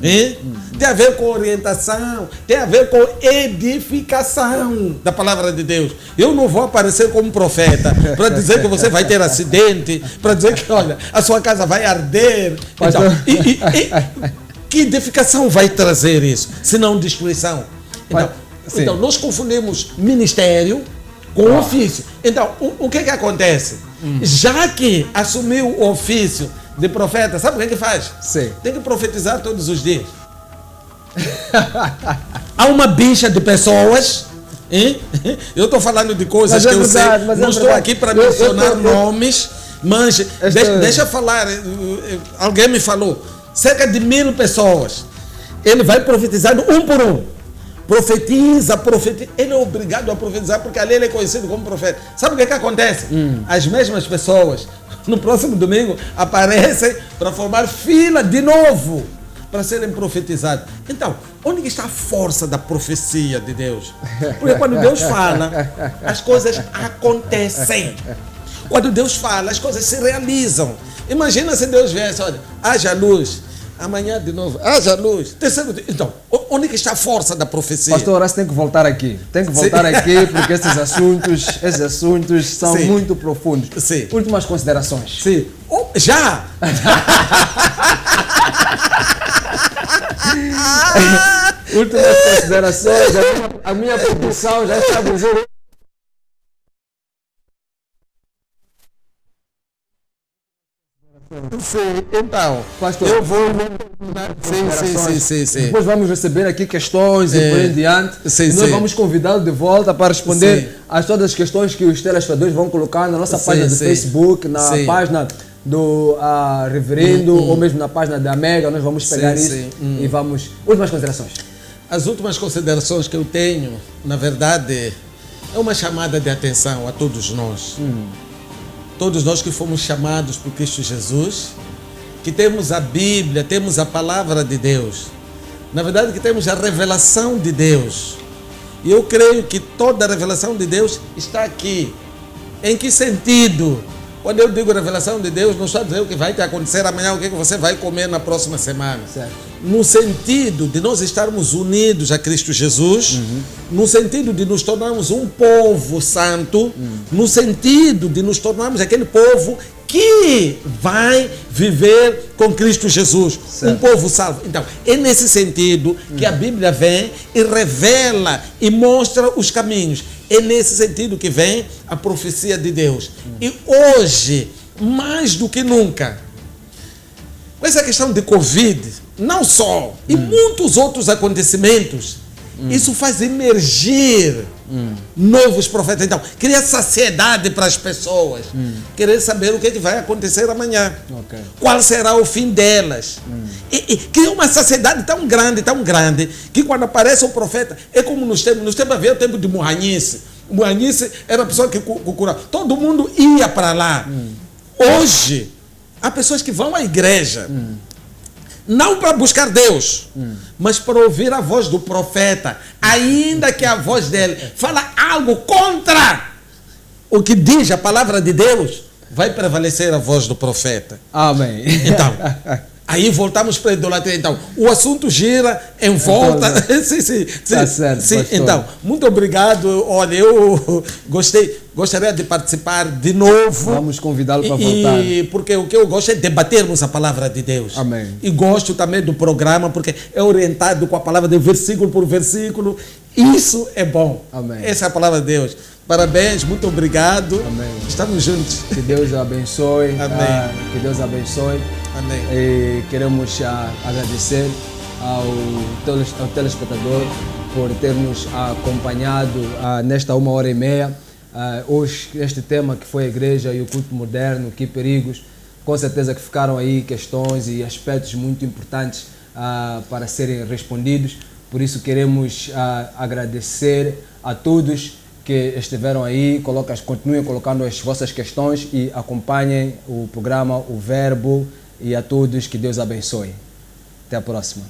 Tem a ver com orientação, tem a ver com edificação da palavra de Deus. Eu não vou aparecer como profeta para dizer que você vai ter acidente, para dizer que, olha, a sua casa vai arder. Então, que edificação vai trazer isso, se não destruição? Então, nós confundimos ministério com ofício. Então, o que acontece? Já que assumiu o ofício de profeta, sabe o que faz? Sim. Tem que profetizar todos os dias. Há uma bicha de pessoas. Hein? Eu estou falando de coisas que eu sei. Não estou aqui para mencionar nomes, mas deixa eu falar. Alguém me falou, cerca de 1000 pessoas. Ele vai profetizando um por um. Profetiza. Ele é obrigado a profetizar porque ali ele é conhecido como profeta. Sabe o que acontece? As mesmas pessoas, no próximo domingo, aparecem para formar fila de novo para serem profetizados. Então, onde está a força da profecia de Deus? Porque quando Deus fala, as coisas acontecem. Quando Deus fala, as coisas se realizam. Imagina se Deus viesse, olha, haja luz. Amanhã de novo, haja luz. Terceiro dia. Então, onde que está a força da profecia? Pastor Horácio tem que voltar aqui. Tem que voltar aqui porque esses assuntos são muito profundos. Sim. Últimas considerações. Sim. Já! Últimas considerações. A minha produção já está dizendo. Sim, então, pastor, eu vou. Sim. Depois vamos receber aqui questões e por aí em diante. Nós vamos convidá-lo de volta para responder a todas as questões que os telespectadores vão colocar na nossa página do Facebook, na página do Reverendo, ou mesmo na página da Mega. Nós vamos pegar isso e vamos. Últimas considerações. As últimas considerações que eu tenho, na verdade, é uma chamada de atenção a todos nós. Todos nós que fomos chamados por Cristo Jesus, que temos a Bíblia, temos a Palavra de Deus. Na verdade, que temos a revelação de Deus. E eu creio que toda a revelação de Deus está aqui. Em que sentido? Quando eu digo revelação de Deus, não estou a dizer o que vai te acontecer amanhã, o que você vai comer na próxima semana. Certo. No sentido de nós estarmos unidos a Cristo Jesus, no sentido de nos tornarmos um povo santo, no sentido de nos tornarmos aquele povo que vai viver com Cristo Jesus, um povo salvo. Então, é nesse sentido que a Bíblia vem e revela e mostra os caminhos. É nesse sentido que vem a profecia de Deus. E hoje, mais do que nunca, com essa questão de Covid, não só, e muitos outros acontecimentos, isso faz emergir novos profetas. Então, cria saciedade para as pessoas, querer saber o que vai acontecer amanhã, qual será o fim delas. E cria uma saciedade tão grande, que quando aparece o profeta, é como nos tempos havia o tempo de Muhanhice. Muhanhice era a pessoa que curava. Todo mundo ia para lá. Hoje, há pessoas que vão à igreja, não para buscar Deus, mas para ouvir a voz do profeta, ainda que a voz dele fala algo contra o que diz a palavra de Deus, vai prevalecer a voz do profeta. Amém. Então, aí voltamos para a idolatria. Então, o assunto gira em volta. Sim. Tá certo, sim. Então, muito obrigado. Olha, eu gostaria de participar de novo. Vamos convidá-lo para voltar. Porque o que eu gosto é debatermos a palavra de Deus. Amém. E gosto também do programa, porque é orientado com a palavra de versículo por versículo. Isso é bom. Amém. Essa é a palavra de Deus. Parabéns, muito obrigado. Amém. Estamos juntos. Que Deus abençoe. Amém. Que Deus abençoe. Amém. E queremos agradecer ao telespectador por ter nos acompanhado nesta 1h30. Hoje, este tema que foi a igreja e o culto moderno, que perigos, com certeza que ficaram aí questões e aspectos muito importantes para serem respondidos. Por isso queremos agradecer a todos que estiveram aí, continuem colocando as vossas questões e acompanhem o programa O Verbo, e a todos que Deus abençoe. Até a próxima.